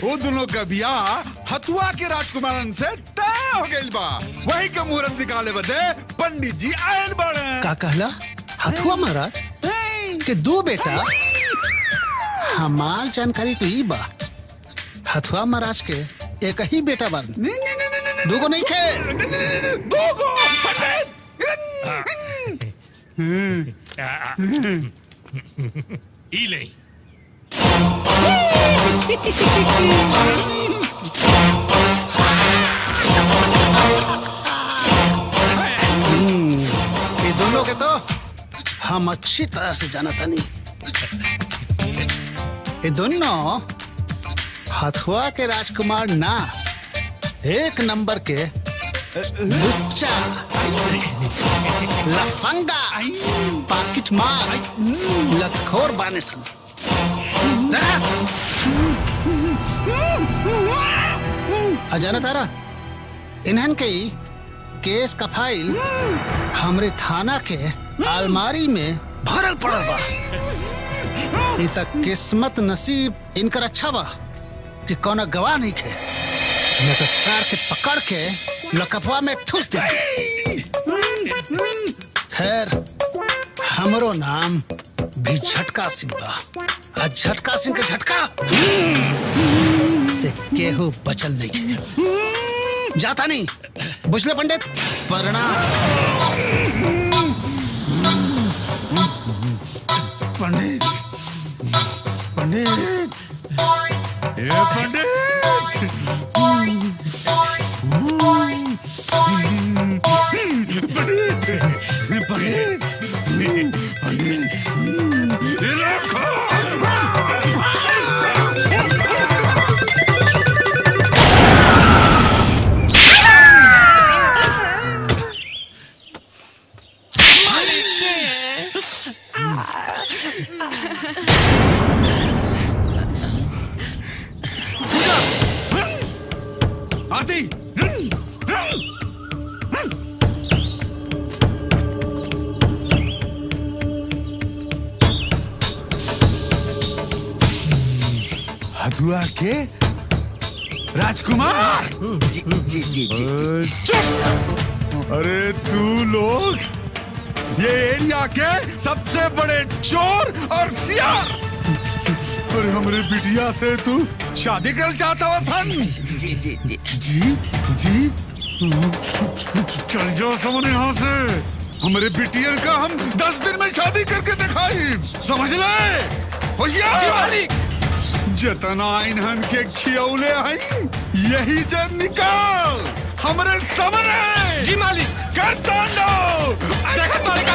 वो दोनों का ब्याह हथुआ के राजकुमारन से तय हो गई बा वही का मुहूर्त निकाले बदे पंडित जी आयल बड़े का कहला हथुआ महाराज के दो बेटा हमार जानकारी तो ई बा हथुआ महाराज के एक ही बेटा बन दूगो नहीं खे दूगो ई ले ये दोनों के तो हम अच्छी तरह से जानता नहीं ये दोनों हथुआ के राजकुमार ना एक नंबर के लुच्चा लफंगा पाकिट मार लतखोर बाने सन अजाना तारा इन्हन के केस का फाइल हमरे थाना के अलमारी में भरल पड़ल बा ई तक किस्मत नसीब इनकर अच्छा बा कि कौन गवाह नहीं खे, न तो सार के पकड़ के लकपवा में ठूस दे। खैर हमरो नाम भी झटका सिंह बा। आज झटका सिंह के झटका से केहू बचल नहीं खे। जाता नहीं बुझले पंडित, प्रणाम। पंडित पंडित ए पंडित पंडित पंडित आरती हथुआ के राजकुमार। जी जी जी जी चुप। अरे तू लोग ये एरिया के सबसे बड़े चोर और सियार, और हमारे बिटिया से तू शादी कर चाहता हुआ था। जी जी जी जी जी चल जाओ समझ यहाँ से। हमारे बिटिया का हम 10 दिन में शादी करके दिखाई, समझ ले होशियार। जतना इन्हन के खियौले हैं यही जन निकाल हमारे सामने। जी मालिक। कर तांडव। देखत मालिक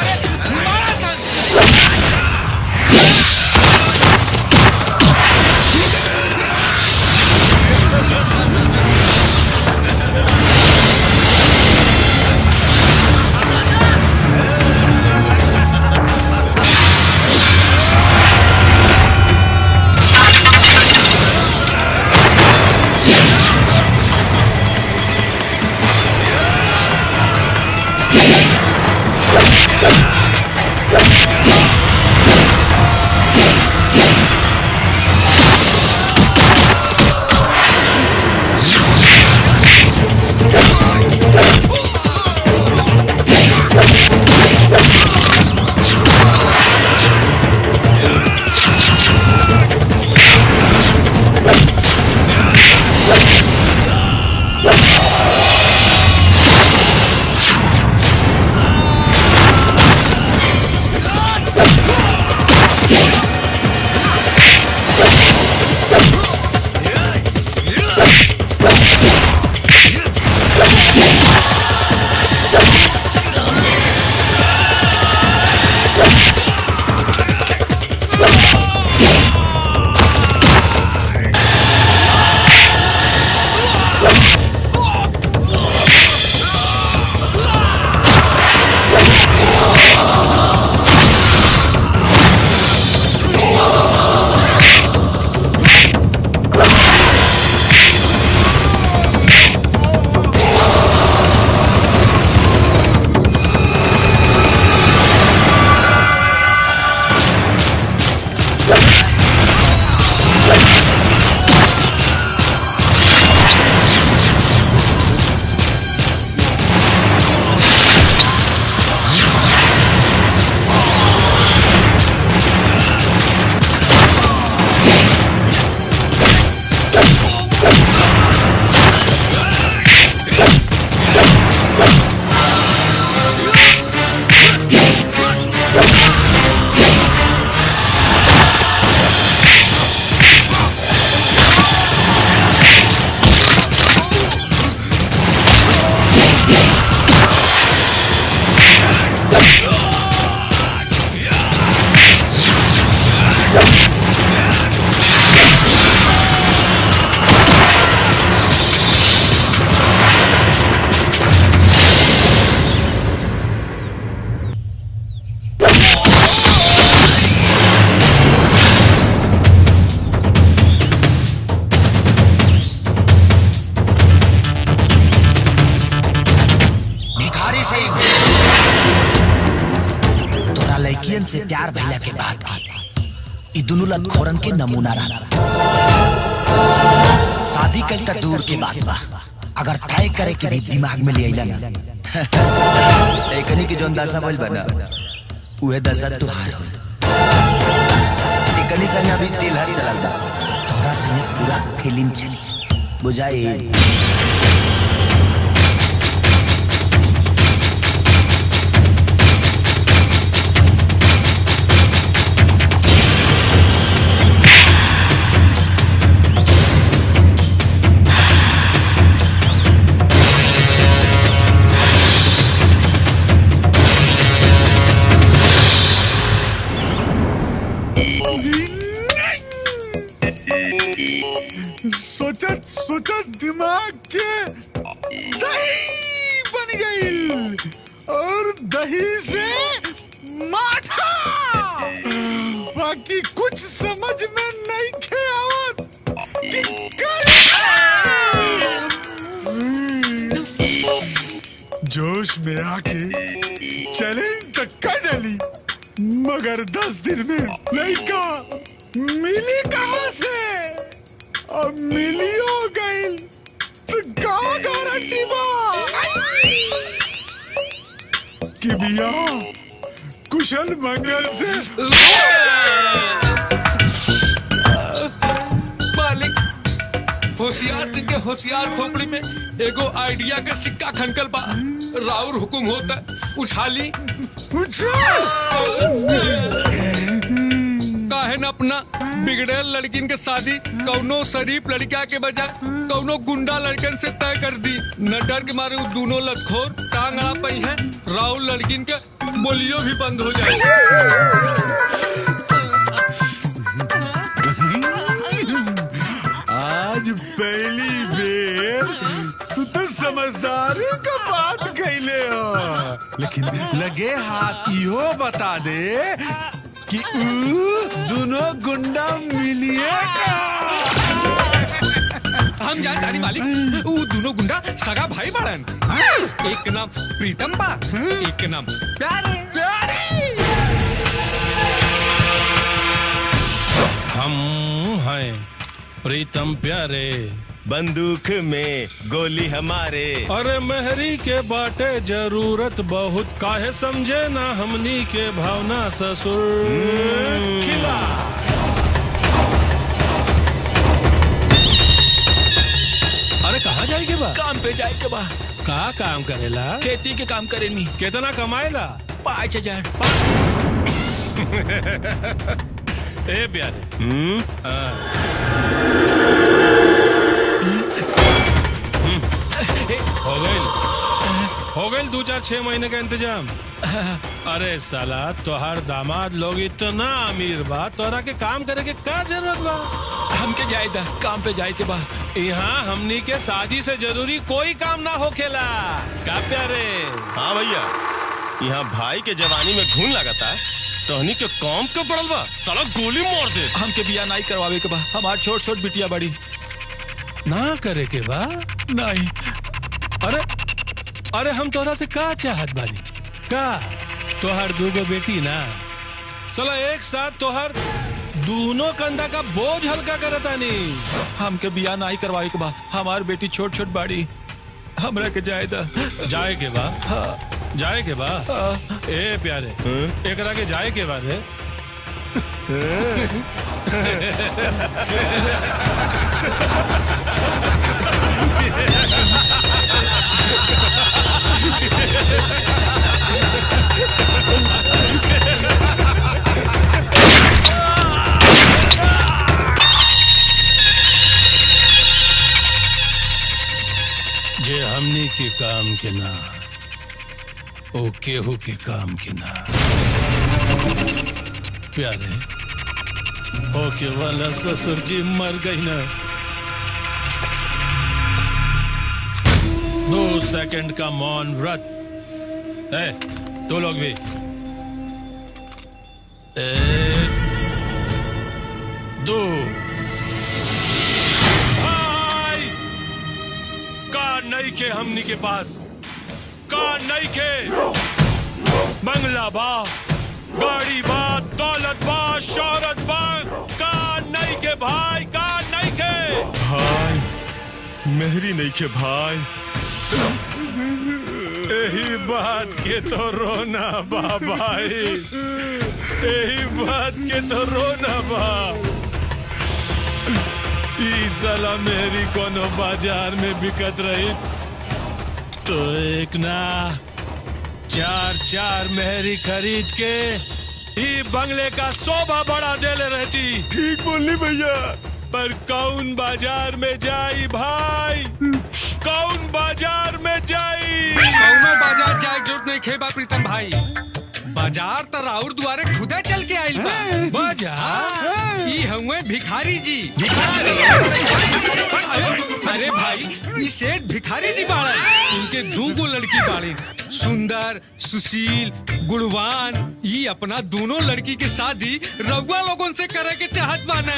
से प्यार भइला के बाद भी ई दोनों लतखोरन के नमूना रहा। शादी कल तक दूर के बात बा, अगर तय करे के भी दिमाग में ले आइला ना एकनी के जोन दशा भइल बा ना उहे दशा तुहार हो। एकनी संग अभी टिलहर चलल बा, तोरा संग पूरा फिल्म चली बुझाई। सोचत दिमाग के दही बन गई और दही से माठा। बाकी कुछ समझ में नहीं खे आवत कि जोश में आके चैलेंज तक कर डाली, मगर 10 दिन में लड़का मिली कहां से? अब मिली हो गई तो का गारंटी बा कि बिया कुशल मंगल से? मालिक होशियार दिन के होशियार खोपड़ी में एगो आइडिया का सिक्का खनकल बा। राउर हुकुम होता उछाली काहे न अपना बिगड़ेल लड़किन के शादी कौनो शरीफ लड़का के बजाय कौनो गुंडा लड़कन से तय कर दी। न डर के मारे वो दोनों लतखोर टांग अड़ा पई है, राउर लड़किन के बोलियो भी बंद हो जाए। आज पहली बेर तू तो समझदारी का बात कहले हो, लेकिन लगे हाथ इहो बता दे कि दोनों गुंडा मिलिए। हम जान दाढ़ी मालिक, वो दोनों गुंडा सगा भाई बाड़न। एक नाम प्रीतम बा, एक नाम प्यारे। हम हैं प्रीतम प्यारे, बंदूक में गोली हमारे। अरे मेहरी के बाटे जरूरत बहुत, काहे समझे ना हमनी के भावना ससुर खिला। अरे कहाँ जाए के बा? काम पे जाए के बा। का काम करेला? खेती के काम करेनी। कितना कमाएला? 5000। ए प्यारे हो गई 2-4-6 महीने का इंतजाम। अरे साला तोहार दामाद लोग इतना अमीर बा, तोरा के काम करे के का जरूरत बा? हमके जाए दा, काम पे जाए के बा। यहाँ हमनी के शादी से जरूरी कोई काम ना होखेला का प्यारे? हाँ भैया, यहाँ भाई के जवानी में घून लगाता है, तोहनी के काम के पड़ल बा, साला गोली मार दे। हमके बिया नहीं करवावे के बा, हमार छोट छोट बिटिया बड़ी। ना करे के बा? नहीं। अरे हम तोरा से का चाहत बानी? का तोहर 2 बेटी ना, चला एक साथ तोहर दोनों कंधा का बोझ हल्का करतानी। हमके बिया नहीं करवावे के बा, हमार बेटी छोट छोट बाड़ी, हमरा के जाए दा। जाए के बा? हाँ। जाए के बा? ए प्यारे एकरा के जाए के बाद है? जे हमनी के काम के ना, ओ केहू के काम के ना। प्यारे ओके वाला ससुर जी मर गई ना, 2 सेकंड का मौन व्रत। तो लोग भी 1 2 भाई का नहीं के हमनी के पास का नहीं के बंगला बा, गाड़ी बा, दौलत बा, शोहरत बा, का नहीं के भाई, का नहीं के भाई, मेहरी नहीं के भाई। यही बात के तो रोना बा भाई, यही बात के तो रोना बा। ई साला मेरी कोनो बाजार में बिकत रही तो एक ना चार मेहरी खरीद के ई बंगले का शोभा बढ़ा देले रहती। ठीक बोली भैया, पर कौन बाजार में जाई भाई, कौन बाजार में जाई? कौनो बाजार जाए जरूरत नहीं खेबा प्रीतम भाई, बाजार तो राउर द्वारे खुदा चल के आइल बा। बाजार ई हुए भिखारी जी। अरे भाई ई सेठ भिखारी जी बाड़न, उनके 2 गो लड़की बाड़ी, सुंदर, सुशील, गुणवान। ई अपना दोनों लड़की के शादी रउआ लोगन से करे के चाहत बाने।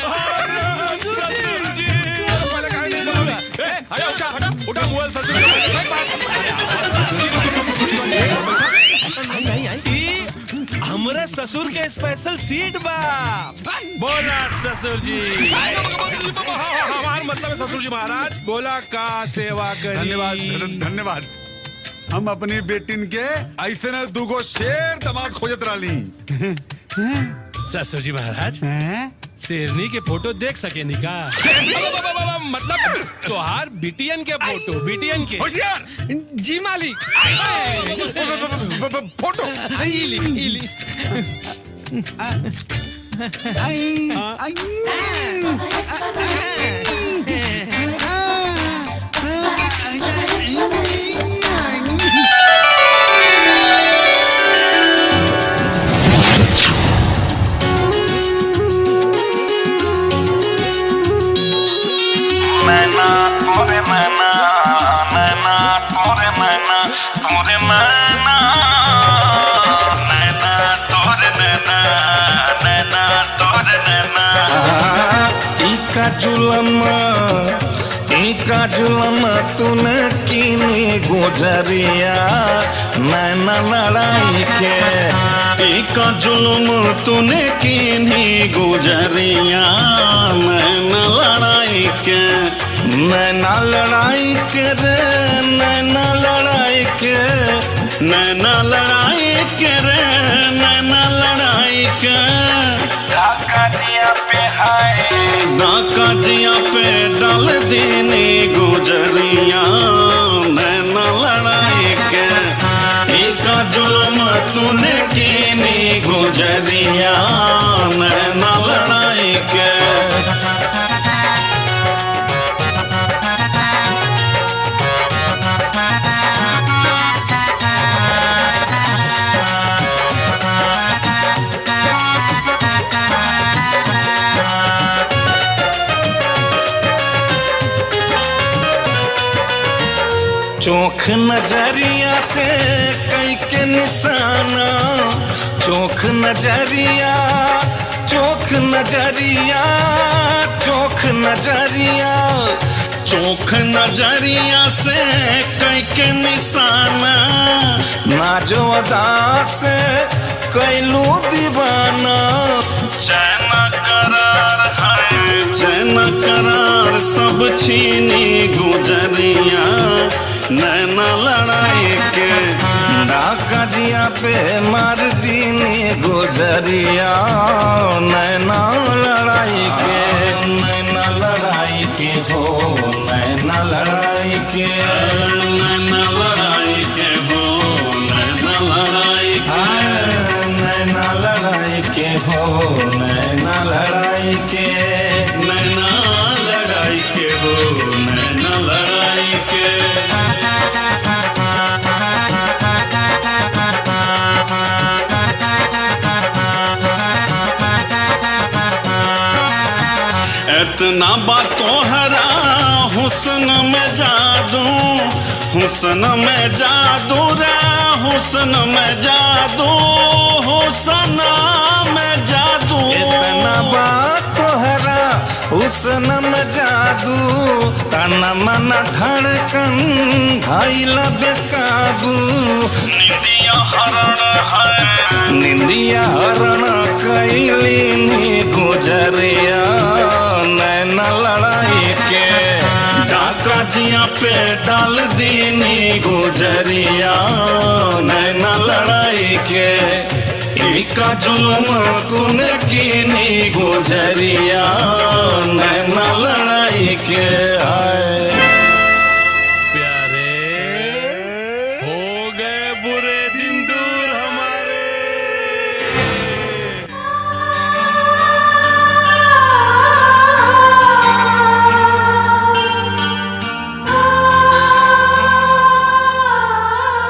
हमरे ससुर के स्पेशल सीट बा। बोला ससुर जी। हमार मतलब है ससुर जी महाराज, बोला का सेवा करी। धन्यवाद धन्यवाद। हम अपनी बेटिन के ऐसे न 2 गो शेर दामाद खोजत रही। ससुर जी महाराज, शेरनी के फोटो देख सके नी का? मतलब तोहार बिटियन के फोटो, बिटियन के। होशियार जी मालिक। फोटो इली। इका जुलमा तूने कीनी गुजरिया नैना लड़ाई के। इका जुलम तूने कीनी गुजरिया नैना लड़ाई के। नैना लड़ाई के रे, नैना लड़ाई के, नैना लड़ाई के रे, नैना लड़ाई के। डाकाजिया पे डाल देने गुजरिया नैना लड़ाई के। एका जुल्म तूने कीनी गुजरिया नैना लड़ाई के। चोख नजरिया से कई के निशाना, चोख नजरिया, चोख नजरिया, चोख नजरिया, चोख नजरिया से कई के निशाना। नाजो अदा से कैलू दीवाना। चैन करार है, चैन करार सब छीनी गुजरिया नैना लड़ाई के। डाकाजिया पे मार दीनी गुजरिया नैना लड़ाई के। नैना लड़ाई के हो, नैना लड़ाई के, नैना लड़ाई के हो, नैना लड़ाई के, नैना लड़ाई के हो, नैना लड़ाई के, नैना लड़ाई के हो, नैना लड़ाई के। इतना बातों हरा हुस्न में जादू, हुस्न में जादू रे, हुस्न में जादू, हुस्न में जादू। इतना बातों हरा हुस्न में जादू, तन मन धड़कन घायल बेकार। जादू निंदिया हरण है निंदिया हरण कैली नी गुजरिया नैना लड़ाई के डाका जिया पे डाल दीनी गुजरिया नैना लड़ाई के इका जुल्म तूने कीनी गुजरिया नैना लड़ाई के आए प्यारे हो गए बुरे दिन दूर हमारे।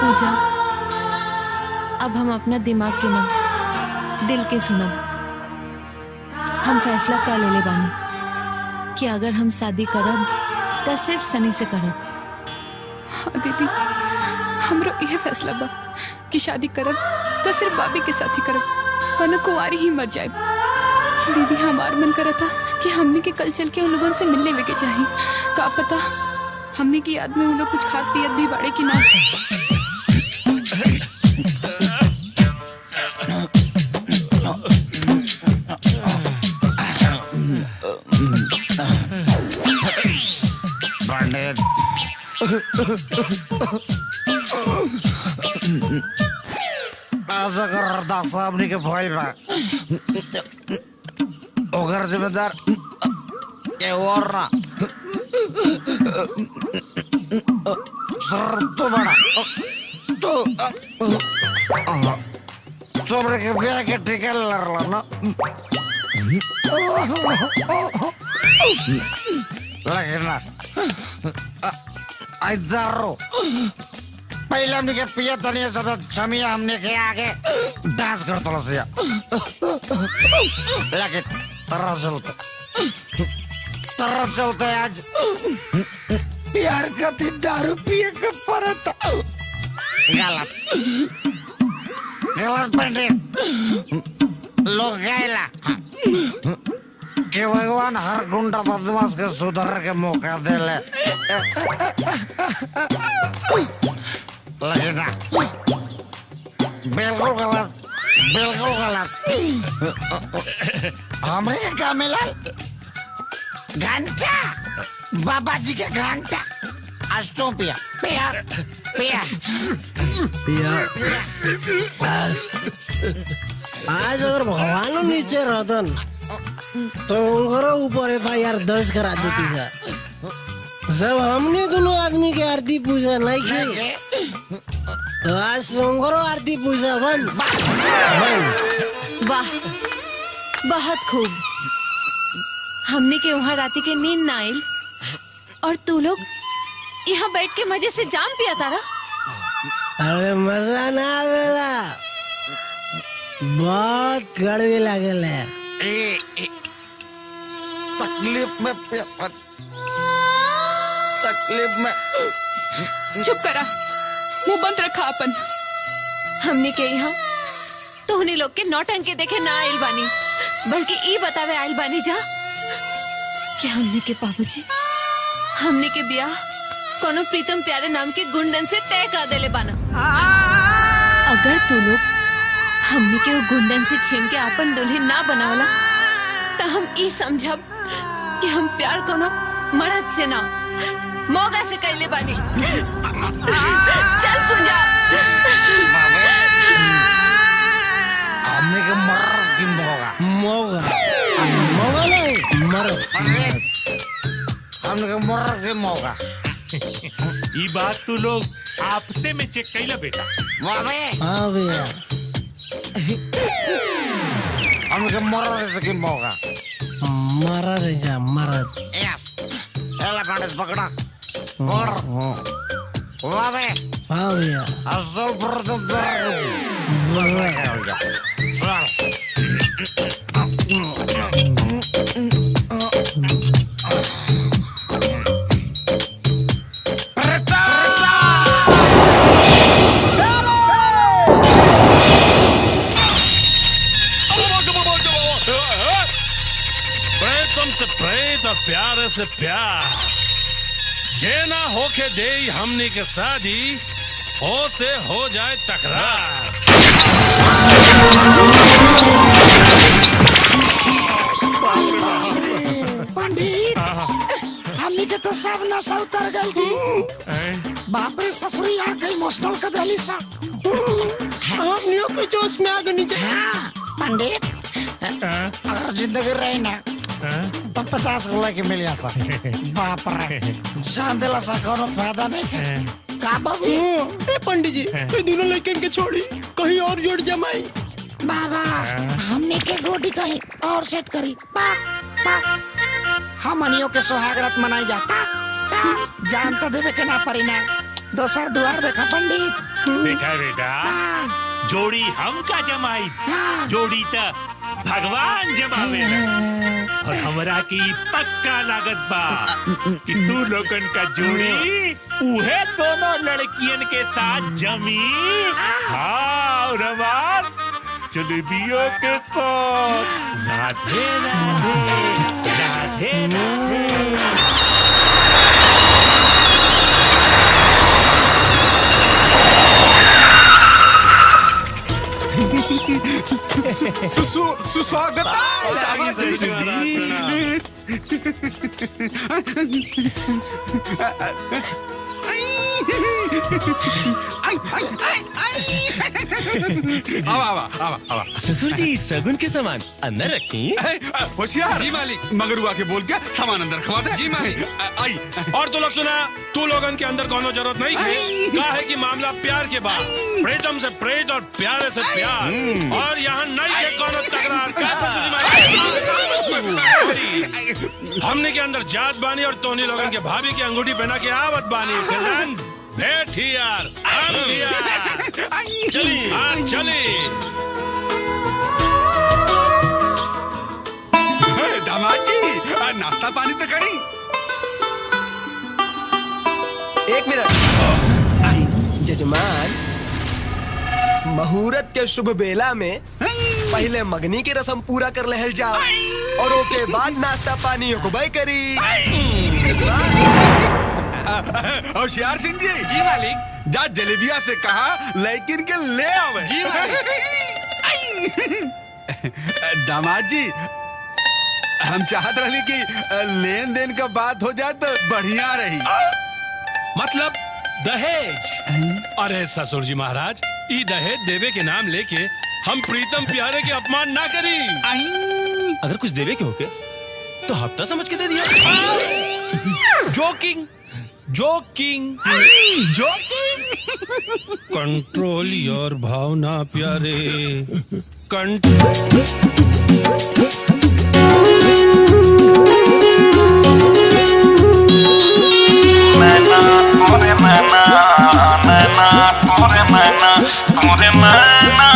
पूजा, अब हम अपना दिमाग के ना दिल के सुनब। हम फैसला कर ले बानी कि अगर हम शादी करब तो सिर्फ सनी से करब। हाँ दीदी, हमरो यह फैसला बा कि शादी करब तो सिर्फ बाबी के साथ ही करब, वरना कुंवारी ही मर जाए। दीदी हमार मन करा था कि हमने के कल चल के उन लोगों से मिलने वे के चाहिए। का पता हमने की याद में उन लोग कुछ खाद पियत भी बाड़े कि ना। दास साहब के फॉइल बा ओकर जिम्मेदार के और ना सर तो बड़ा तो बड़े के ब्याह के टिकट लड़ला ना लेकिन ना इधर पहले हमने के पिया तनिया से छमिया हमने के आगे डांस कर तो लसिया लेकिन तरह चलते आज प्यार का थी दारू पिए के परत गलत पंडित लोग गैला कि भगवान हर गुंडा बदमाश के सुधर के मौका दे ले लेकिन ना बिल्कुल गलत हमें क्या मिला घंटा बाबा जी के घंटा आज तो पिया पिया पिया आज अगर भगवान नीचे रहतन तो उनका ऊपर FIR दर्ज करा देती है। जब हमने दोनों आदमी की आरती पूजा नहीं की तो आज सोमवारों आरती पूजा बन वाह, बहुत खूब। हमने के वहाँ राती के नींद ना आइल और तू लोग यहाँ बैठ के मजे से जाम पिया तारा। अरे मजा ना आवेला, बहुत कड़वी लागल है। तकलीफ में तकलीफ में चुप करा, मुंह बंद रखा अपन। हमने के यहाँ तो उन्हीं लोग के नौटंकी देखे ना आइल बानी, बल्कि ई बतावे आइल बानी जा कि हमने के बाबूजी हमने के ब्याह कोनो प्रीतम प्यारे नाम के गुंडन से तय कर देले बाना। अगर तू लोग हमने के वो गुंडन से छीन के अपन दुल्हन ना बनावला तो हम ई समझब कि हम प्यार कोनो मर्द से ना मोगा से कैले बानी। चल पूजा। हमने के मर्द की मोगा नहीं मर्द हमने के मर्द की मोगा। ये बात तू लोग आपसे में चेक कैला बेटा। हाँ भैया, हमने के मर्द की मोगा। मर्द है जा मर्द। यस, एला कांडेस पकड़ा और वाह बे हाँ भैया, असल प्रथम प्रेतम से प्रेत और प्यारे से प्यार जे ना होके दे हमनी के शादी हो से हो जाए तकरार। पंडित हमनी के तो सब नशा उतर गई जी। बाप रे ससुरी आ गई इमोशनल कर देली सा। हमनियों के जोश में आ गई नीचे। पंडित अगर जिंदगी रही ना तो 50 गोला के मिल जा। बाप रे जान दिला सा कोनो फायदा नहीं का बाबू। ए पंडित जी ये दोनों लड़कन के छोड़ी कहीं और जोड़ जमाई। बाबा हमने के गोटी कहीं और सेट करी। हमनियों के सुहागरात मनाई जाता जान तो देवे के ना पड़ी ना। दोसर द्वार देखा पंडित। देखा बेटा जोड़ी हम का जमाई जोड़ी त भगवान जमावे और हमरा की पक्का लागत बा कि तू लोगन का जोड़ी उहे दोनों लड़कियन के साथ जमी। हाँ और हमार जलेबियों के साथ। राधे राधे राधे राधे। सुस्वागत ससुर जी सगुन के सामान अंदर रखी। होशियार जी मालिक। मगरुआ के बोल के सामान अंदर खवा दे। जी मालिक। आई और तू लोग सुना तू लोगन के अंदर कोनो जरूरत नहीं है। क्या है कि मामला प्यार के बाद प्रीतम से प्रेत और प्यारे से प्यार और यहाँ नहीं है कोनो तकरार। क्या हमने के अंदर जात बानी और तोनी लोगन के भाभी की अंगूठी पहना के आवत बानी। फिलहाल बैठ ही यार चली। हाँ चली। दामाद जी नाश्ता पानी तो करी। एक मिनट जजमान मुहूर्त के शुभ बेला में पहले मगनी के रस्म पूरा कर लहल जाओ और ओके बाद नाश्ता पानी होबई करी। होशियार सिंह जी। जी मालिक। जा जलेबिया से कहा लेकिन के ले आवे। जी दामाद जी हम चाहत रही कि लेन देन का बात हो जाए तो बढ़िया रही। मतलब दहेज। अरे ससुर जी महाराज ई दहेज देवे के नाम लेके हम प्रीतम प्यारे के अपमान ना करी। अगर कुछ देवे के होके तो हफ्ता समझ के दे दिया। जोकिंग जोकिंग कंट्रोल योर भावना प्यारे। मैना तोरे मैना मैना तोरे मैना तोरे मैना।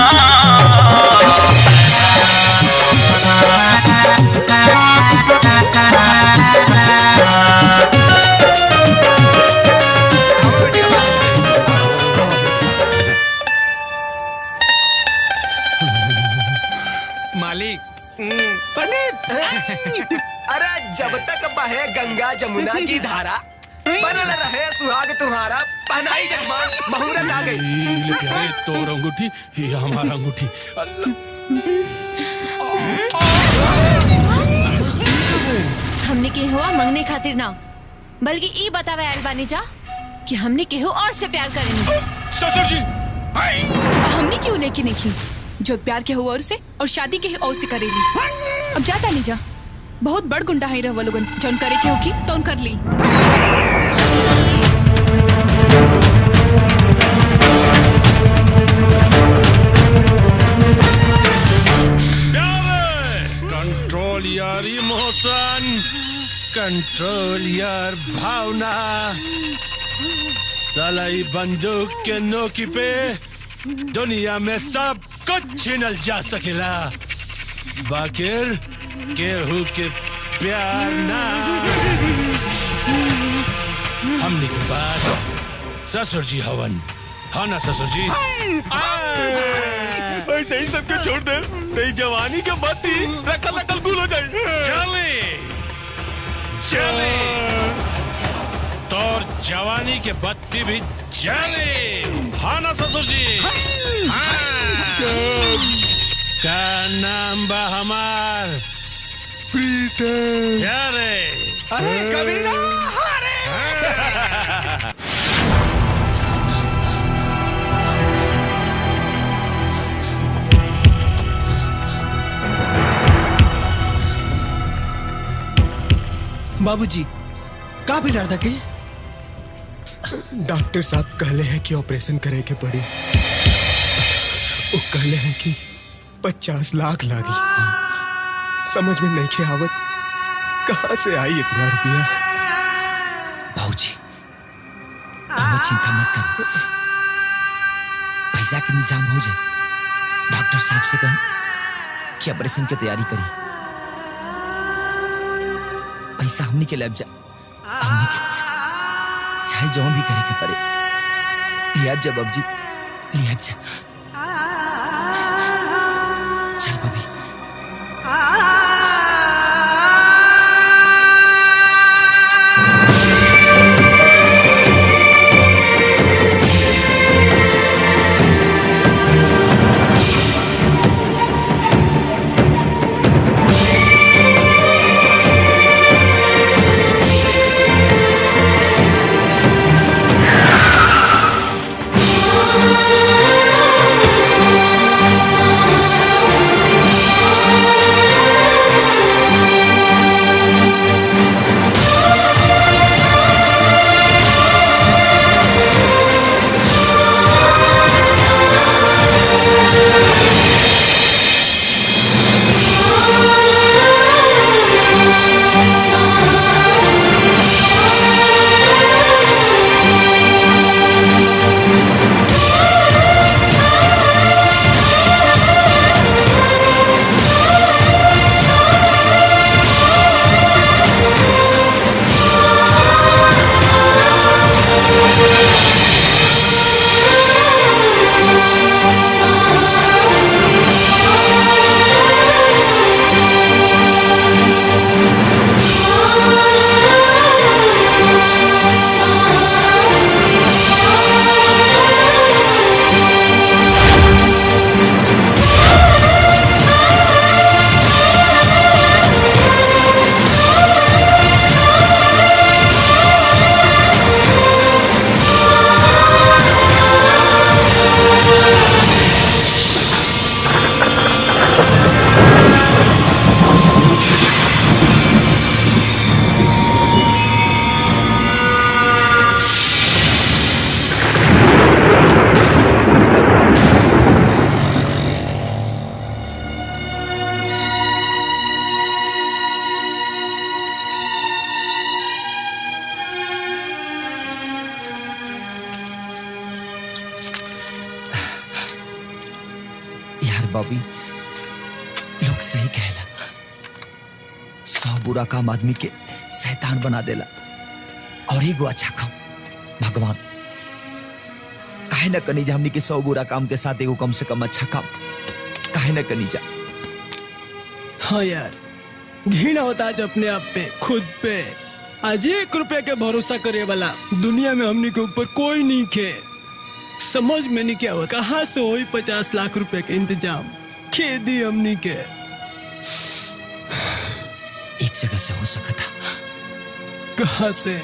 मालिक। पंडित अरे जब तक बहे गंगा जमुना की धारा बनल रहे सुहाग तुम्हारा। पहनाई जजमान मुहूर्त आ गई। तोर अंगूठी ये हमारा अंगूठी। हमने के हुआ मंगने खातिर ना बल्कि ई बतावे आयल बानी जा कि हमने केहू और से प्यार करेंगे। ससुर जी हमने क्यों लेके नहीं जो प्यार के हुआ और से और शादी के और से करेली। अब जाता नहीं जा बहुत बड़ गुंडा है रह लोगन जौन करे के होगी तो कर ली। कंट्रोल यार इमोशन कंट्रोल यार भावना। सलाई बंदूक के नोकी पे दुनिया में सब कुछ छीनल जा सकेला बाकिर केहू के प्यार ना। हमने के बाद ससुर जी हवन हाँ ना ससुर जी। ऐसे ही सबके छोड़ दे तेरी जवानी के बत्ती रखल रखल गुल हो जाए। चले चले तोर जवानी के बत्ती भी जले। हाँ ना ससुर जी? क्या नाम बा हमार? प्रीतम। क्या रे? अरे कबीरा, बाबूजी का भी डरदा के? डॉक्टर साहब कहले हैं कि ऑपरेशन करे के पड़ी। वो कहले हैं कि 50 लाख लागी। समझ में नहीं के आवत कहाँ से आई इतना रुपया। बाबूजी चिंता मत कर, पैसा के इंतजाम हो जाए। डॉक्टर साहब से कहें कि ऑपरेशन की तैयारी करी। पैसा हमनी के लग जा, हमनी के चाहे जो भी करे के पड़े। लिया जा बाबूजी, लिया जा। चल बबी। बॉबी लोग सही कहला, 100 बुरा काम आदमी के शैतान बना देला और एगो अच्छा काम भगवान। काहे न कनी जा हमनी के 100 बुरा काम के साथ एगो कम से कम अच्छा काम काहे न कनी जा। हाँ यार, घृणा होता आज अपने आप पे, खुद पे। आज 1 रुपए के भरोसा करे वाला दुनिया में हमनी के ऊपर कोई नहीं खे। समझ में नहीं क्या हुआ, कहाँ से हुई 50 लाख रुपए के इंतजाम, खेती हमनी के। एक जगह से हो सका था, कहाँ से?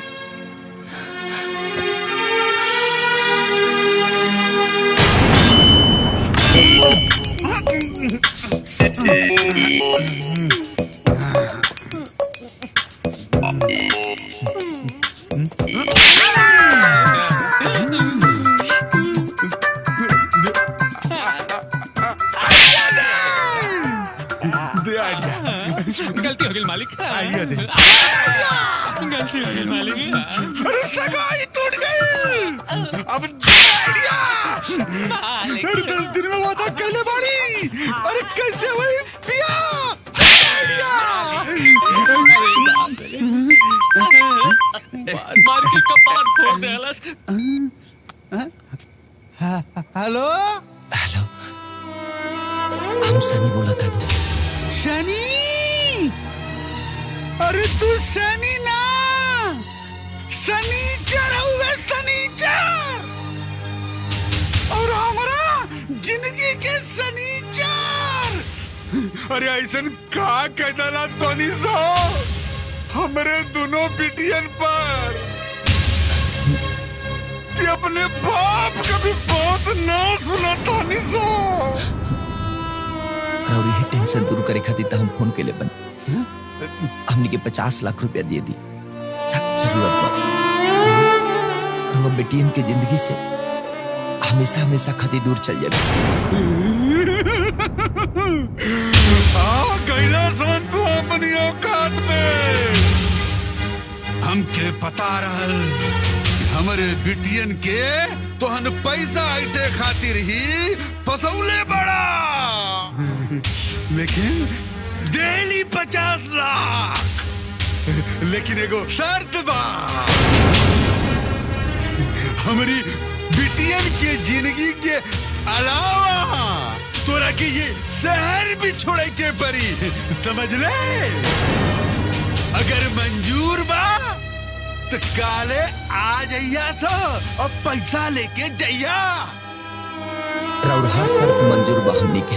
गलती हो गई मालिक। गलती हो गई मालिक। अरे सगाई टूट गई। अब अरे 10 दिन में वादा कहले बाड़ी। अरे कैसे हुई पिया? मार के कपाट फोड़ देला। हेलो हेलो, हम सनी बोला था। शनि? अरे तू शनि ना, शनिचर हुए, शनिचर। अरे ऐसा का कहता ना तोनी सो हमरे दोनों बिटियन पर कि अपने बाप का भी बहुत ना सुना तोनी सो। और ये टेंशन दूर करे खातिर त हम फोन केले बन हमनी के 50 लाख रुपया दे दी सख्त जरूरत बा। वो बेटियन के जिंदगी से हमेशा हमेशा खातिर दूर चल जाए। कैलाशवन तू अपनी औकात में हमके पता रहल हमारे बिटियन के तोहन पैसा आइटे खातिर ही फसौले बड़ा, लेकिन डेली 50 लाख। लेकिन एगो शर्त बा, हमारी बिटियन के जिंदगी के अलावा तोरा के ये शहर भी छोड़े के परी, समझ ले। अगर मंजूर बा तो काले आ जाइया सो और पैसा लेके जाइया। और हर शर्त मंजूर बा हमनी के।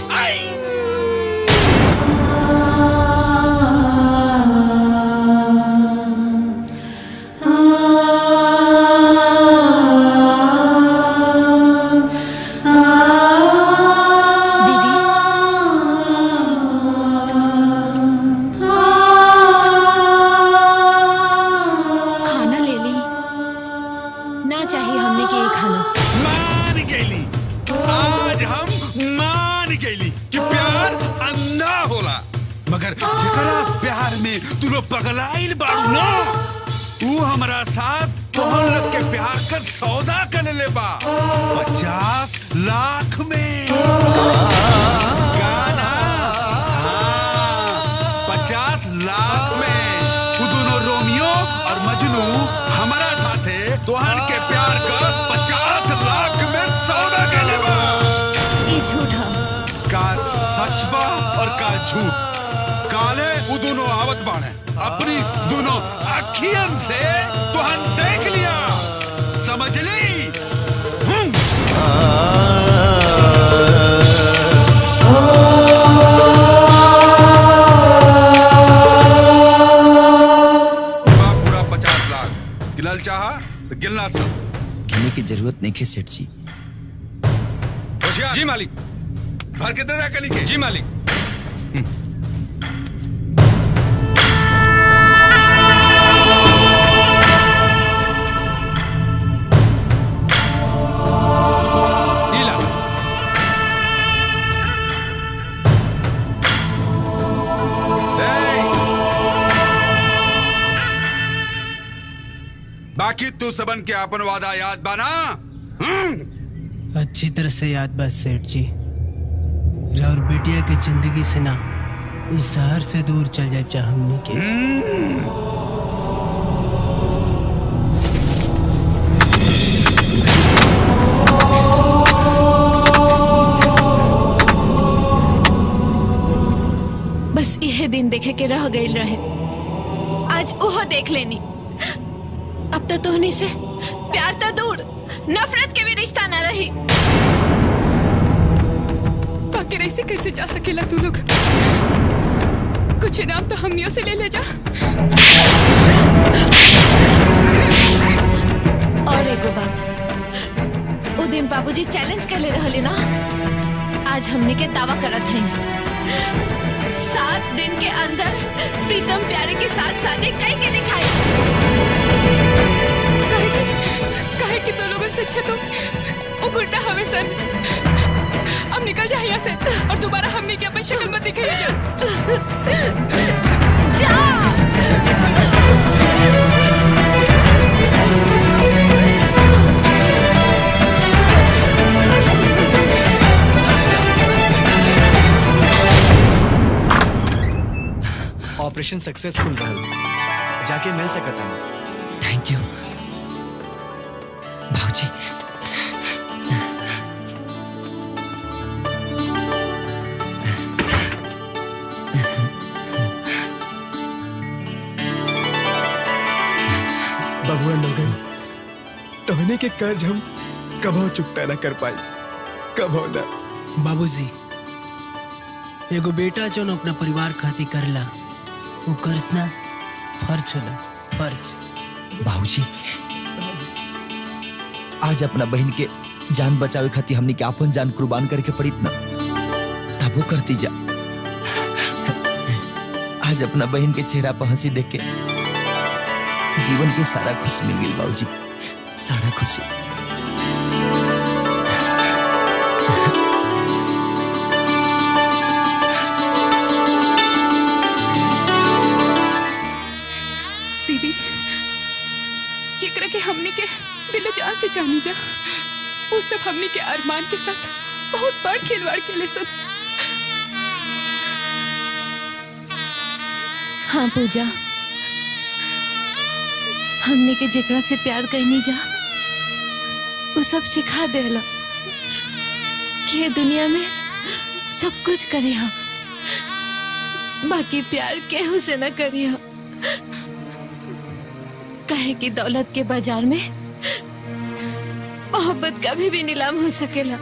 पगलाइल बाड़ू ना तू हमारा साथ तोहन लोग के प्यार का सौदा कर ले बा 50 लाख में। गाना 50 लाख में तू दोनों रोमियो और मजनू हमारा साथे तोहन के प्यार का 50 लाख में सौदा कर ले बा। ये झूठा का सच बा और का झूठ काले वो दोनों आवत बाने अपनी दोनों अखियन से तुहन देख लिया, समझ ली। पूरा 50 लाख गिनल चाहा तो गिनना सब। गिनने की जरूरत नहीं है सेठ जी। जी मालिक। भर के दे दे कनी के। जी मालिक। बाकी तू सबन के अपन वादा याद बाना? अच्छी तरह से याद बा सेठ जी। और बेटिया के जिंदगी से ना इस शहर से दूर चल जाए चाहे हमनी के। बस यह दिन देखे के रह गई रहे, आज ओह देख लेनी। अब तो तोहनी से प्यार तो दूर नफरत के भी रिश्ता न रही। बाकी ऐसे कैसे जा सकेला तू लोग? कुछ इनाम तो हमनियों से ले जा। और एगो बात, वो दिन बाबूजी चैलेंज कर ले रहले ना, आज हमने के दावा करत हैं 7 दिन के अंदर प्रीतम प्यारे के साथ शादी कई के दिखाई। काहे कि तो लोगों से अच्छा तो वो गुंडा हमें सन। अब निकल जा यहाँ से और दोबारा हमने की अपन शक्ल मत दिखाई जा। ऑपरेशन सक्सेसफुल रहल, जाके मिल सकता है। थैंक यू भाजी। बबुआ लोगन, तोहने के कर्ज हम कभो चुकता ना कर पाई, कभो ना। बाबूजी, एगो बेटा जो अपना परिवार खातिर करला वो कर्ज ना फर्ज होला, फर्ज। बाबूजी आज अपना बहन के जान बचावे खातिर हमनी के अपन जान कुर्बान करके पड़ी ना, तब वो करती जा। आज अपना बहन के चेहरा पर हंसी देख के जीवन के सारा खुशी मिल गई बाबूजी, सारा खुशी। दीदी जिक्र के हमनी के दिल जान से जानी जा, वो सब हमनी के अरमान के साथ बहुत बड़ खिलवाड़ के लिए सब। हाँ पूजा, हमने के जेकरा से प्यार करनी जा वो सब सिखा देला कि ये दुनिया में सब कुछ करे हम, बाकी प्यार केहू से न करी हम। कहे कि दौलत के बाजार में मोहब्बत कभी भी नीलाम हो सकेला।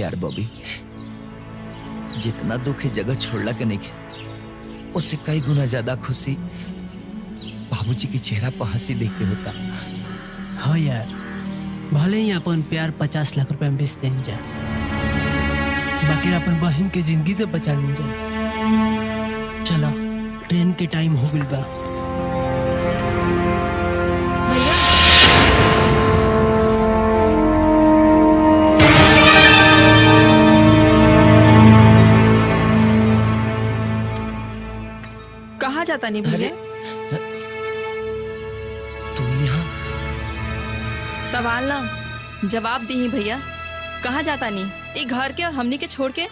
यार बॉबी, जितना दुख है जगह छोड़ला के नहीं है, उससे कई गुना ज्यादा खुशी बाबूजी के चेहरा पर हंसी देख के होता। हाँ यार, भले ही अपन प्यार 50 लाख रुपए में बेचते हैं जा, बाकी अपन बहन के जिंदगी तो बचा लें जा। चलो ट्रेन के टाइम हो गई बा। कहाँ जाता नहीं भैया? तू यहाँ? सवाल ना जवाब दी भैया, कहाँ जाता नहीं? ये घर के और हमनी के छोड़ के?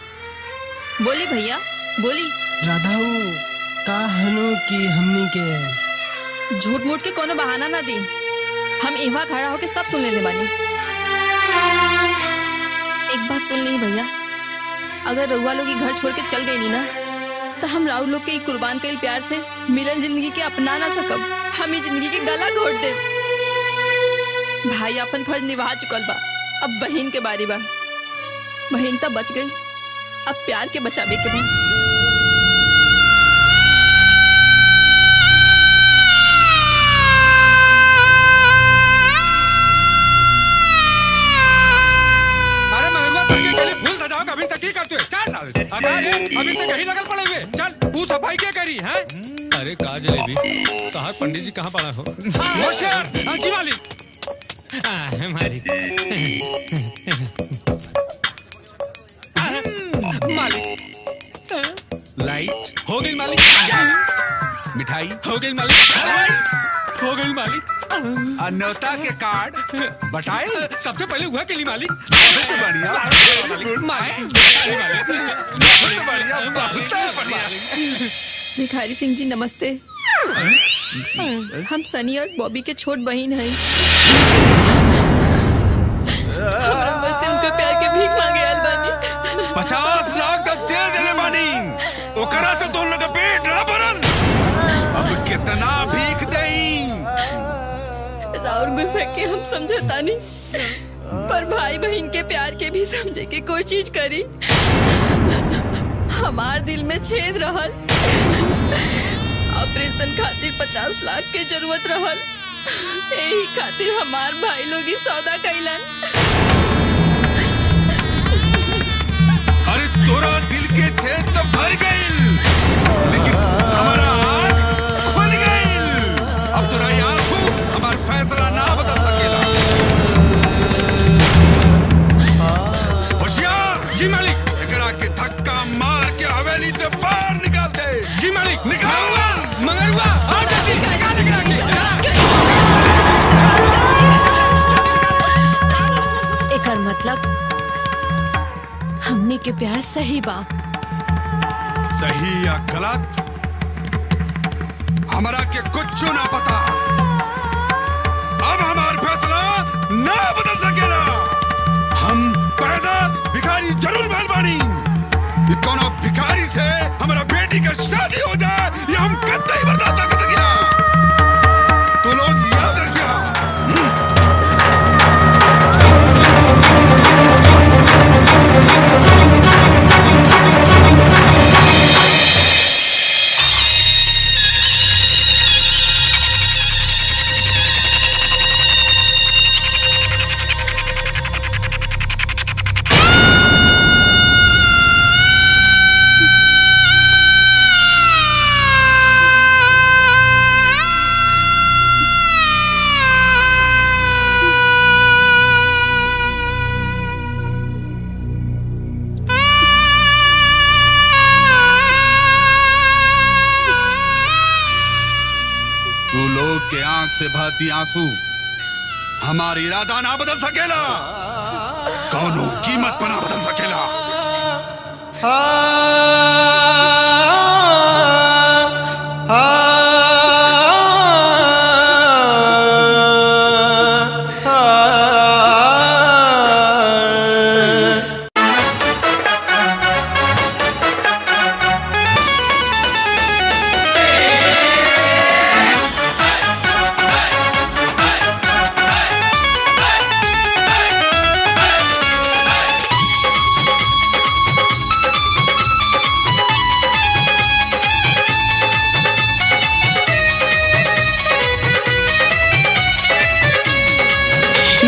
बोली भैया बोली। राधा का हनो कि हमनी के झूठ मूठ के कोनो बहाना ना दी, हम इवा खड़ा होके सब सुन लेने वाली। एक बात सुन ली भैया, अगर रउआ लोग घर छोड़ के चल गई नी ना, तो हम राहुल लोग के कुर्बान कईल प्यार से मिलन जिंदगी के अपना ना सकब, हम ही जिंदगी के गला घोट दे। भाई अपन फर्ज निभा चुकल बा, अब बहन के बारी बा। बहन तो बच गई, अब प्यार के बचावे के बा। अरे मगरवा पक्की के लिए फूल सजाओ, अभी तक ही करते हो? चल अभी तक यही लगल पड़े हुए। चल तू सफाई क्या करी है? अरे का जलेबी साहब, पंडित जी कहाँ पड़ा हो? होशियार जी वाली हमारी मालिक लाइट हो गई मालिक, मिठाई हो गई मालिक, हो गई मालिक, अन्योता के कार्ड बटाए सबसे पहले हुआ के लिए मालिक। भिखारी सिंह जी नमस्ते। हम सनी और बॉबी के छोट बहन हैं। हमरा बस से उनका प्यार के भीख मांगे आयल बानी। 50 लाख तक दे देले बानी, ओकरा से तो लगा पेट ना भरल। अब कितना भीख देई? राउर गुस्सा के हम समझता नहीं, पर भाई बहन के प्यार के भी समझे के कोशिश करी। हमार दिल में छेद रहल, ऑपरेशन खातिर 50 लाख के जरूरत रहल, यही खातिर हमार भाई लोग ही सौदा कैलन। अरे तोरा दिल के छेद तो भर गइल, लेकिन हमारा आँख खुल गइल। अब तोरा ये आंसू हमार फैसला ना बदल सकेला। होशियार जी मालिक, एकरा के धक्का मार के हवेली से बाहर निकाल दे। जी मालिक, निकालूंगा। मगरवा आ जल्दी निकाल एकर मतलब हमने के प्यार सही बा। सही या गलत हमरा के कुछ ना पता। अब हमार फैसला ना बदल सकेला। हम पैदा भिखारी जरूर भइल बानी, कोनो भिखारी से हमारा बेटी का शादी हो जाए ये हम कतई बर्दाश्त कर सकेला। तो लोग याद रखिए। के आंख से बहती आंसू हमारी इरादा ना बदल सकेला, कौनो कीमत पर ना बदल सकेला।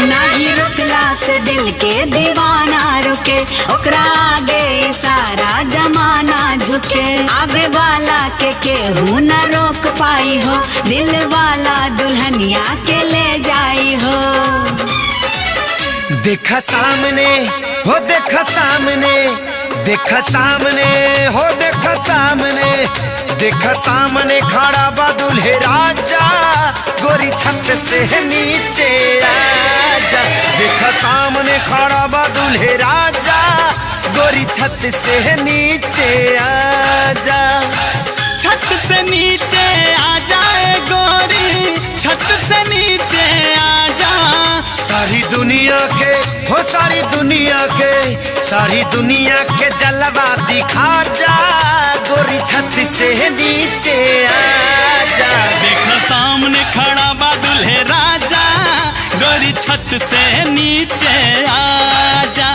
नाही रुकला से दिल के दीवाना रुके, ओकरा आगे सारा जमाना झुके। आवे वाला के केहू न रोक पाई हो, दिल वाला दुल्हनिया के ले जाई हो। देखा सामने हो, देखा सामने, देखा सामने हो, देखा सामने, देखा सामने खड़ा बा दूल्हे राजा, गोरी छत से नीचे आजा। देखा सामने खड़ा बा दूल्हे राजा, गोरी छत से नीचे आजा। छत से नीचे आ जाए गोरी, छत से नीचे आ जा। सारी दुनिया के हो, सारी दुनिया के, सारी दुनिया के जलवा दिखा जा, गोरी छत से नीचे आ जा। देखा सामने खड़ा बा दूल्हे राजा, गोरी छत से नीचे आ जा।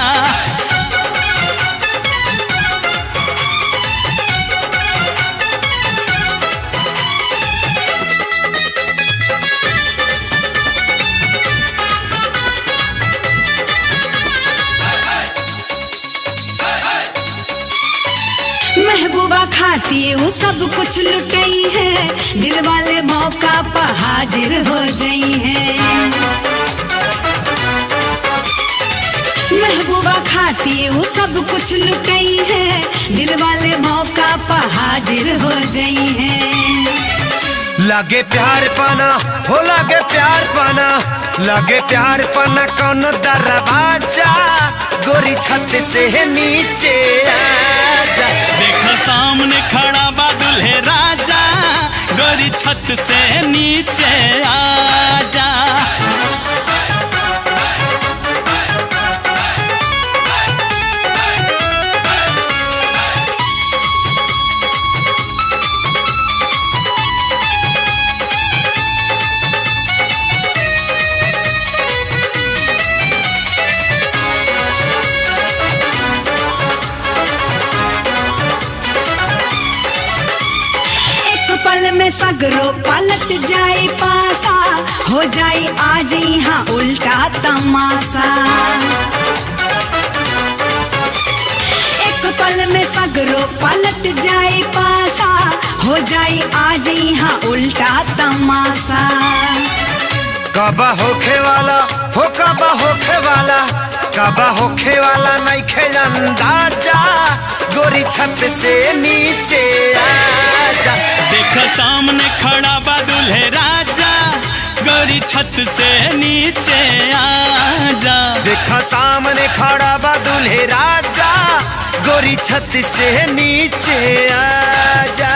महबूबा खाती वो सब कुछ लुटई है, दिल वाले मौका पर हाजिर हो गई है। महबूबा खाती वो सब कुछ लुटई है, दिल वाले मौका पर हाजिर हो गई है। लागे प्यार पाना हो, लागे प्यार पाना, लागे प्यार पाना कौन दरवाजा, गोरी छत से नीचे आजा। देखा सामने खड़ा बा दूल्हे राजा, गोरी छत से नीचे आ जा। पल में सगरो पलट जाए पासा, हो जाए आज यहाँ उल्टा तमाशा। एक पल में सगरो पलट जाए पासा, हो जाए आज यहाँ उल्टा तमाशा। कबा होखे वाला हो, कबा होखे वाला, कबा होखे वाला नहीं खे अंदाजा, गोरी छत से नीचे आजा। देखा सामने खड़ा बा दूल्हे राजा, गोरी छत से नीचे आ जा। देखा सामने खड़ा बा दूल्हे राजा, गोरी छत से नीचे आजा।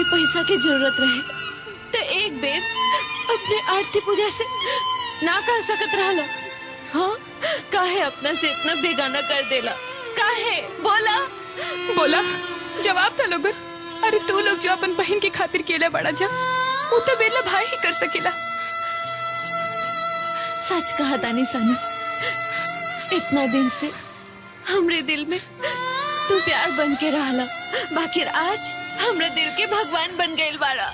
पैसा की जरूरत रहे तो एक बेर अपने आरती पूजा से ना कह सकत रहला। हाँ काहे अपना से इतना बेगाना कर देला, काहे बोला बोला जवाब था लोगन। अरे तू लोग जो अपन बहन की खातिर केला बड़ा जा वो तो बेला भाई ही कर सकेला। सच कहा दानी सानी, इतना दिन से हमरे दिल में तू प्यार बन के रहला, बाकी आज हमरे दिल के भगवान बन गए बाड़ा।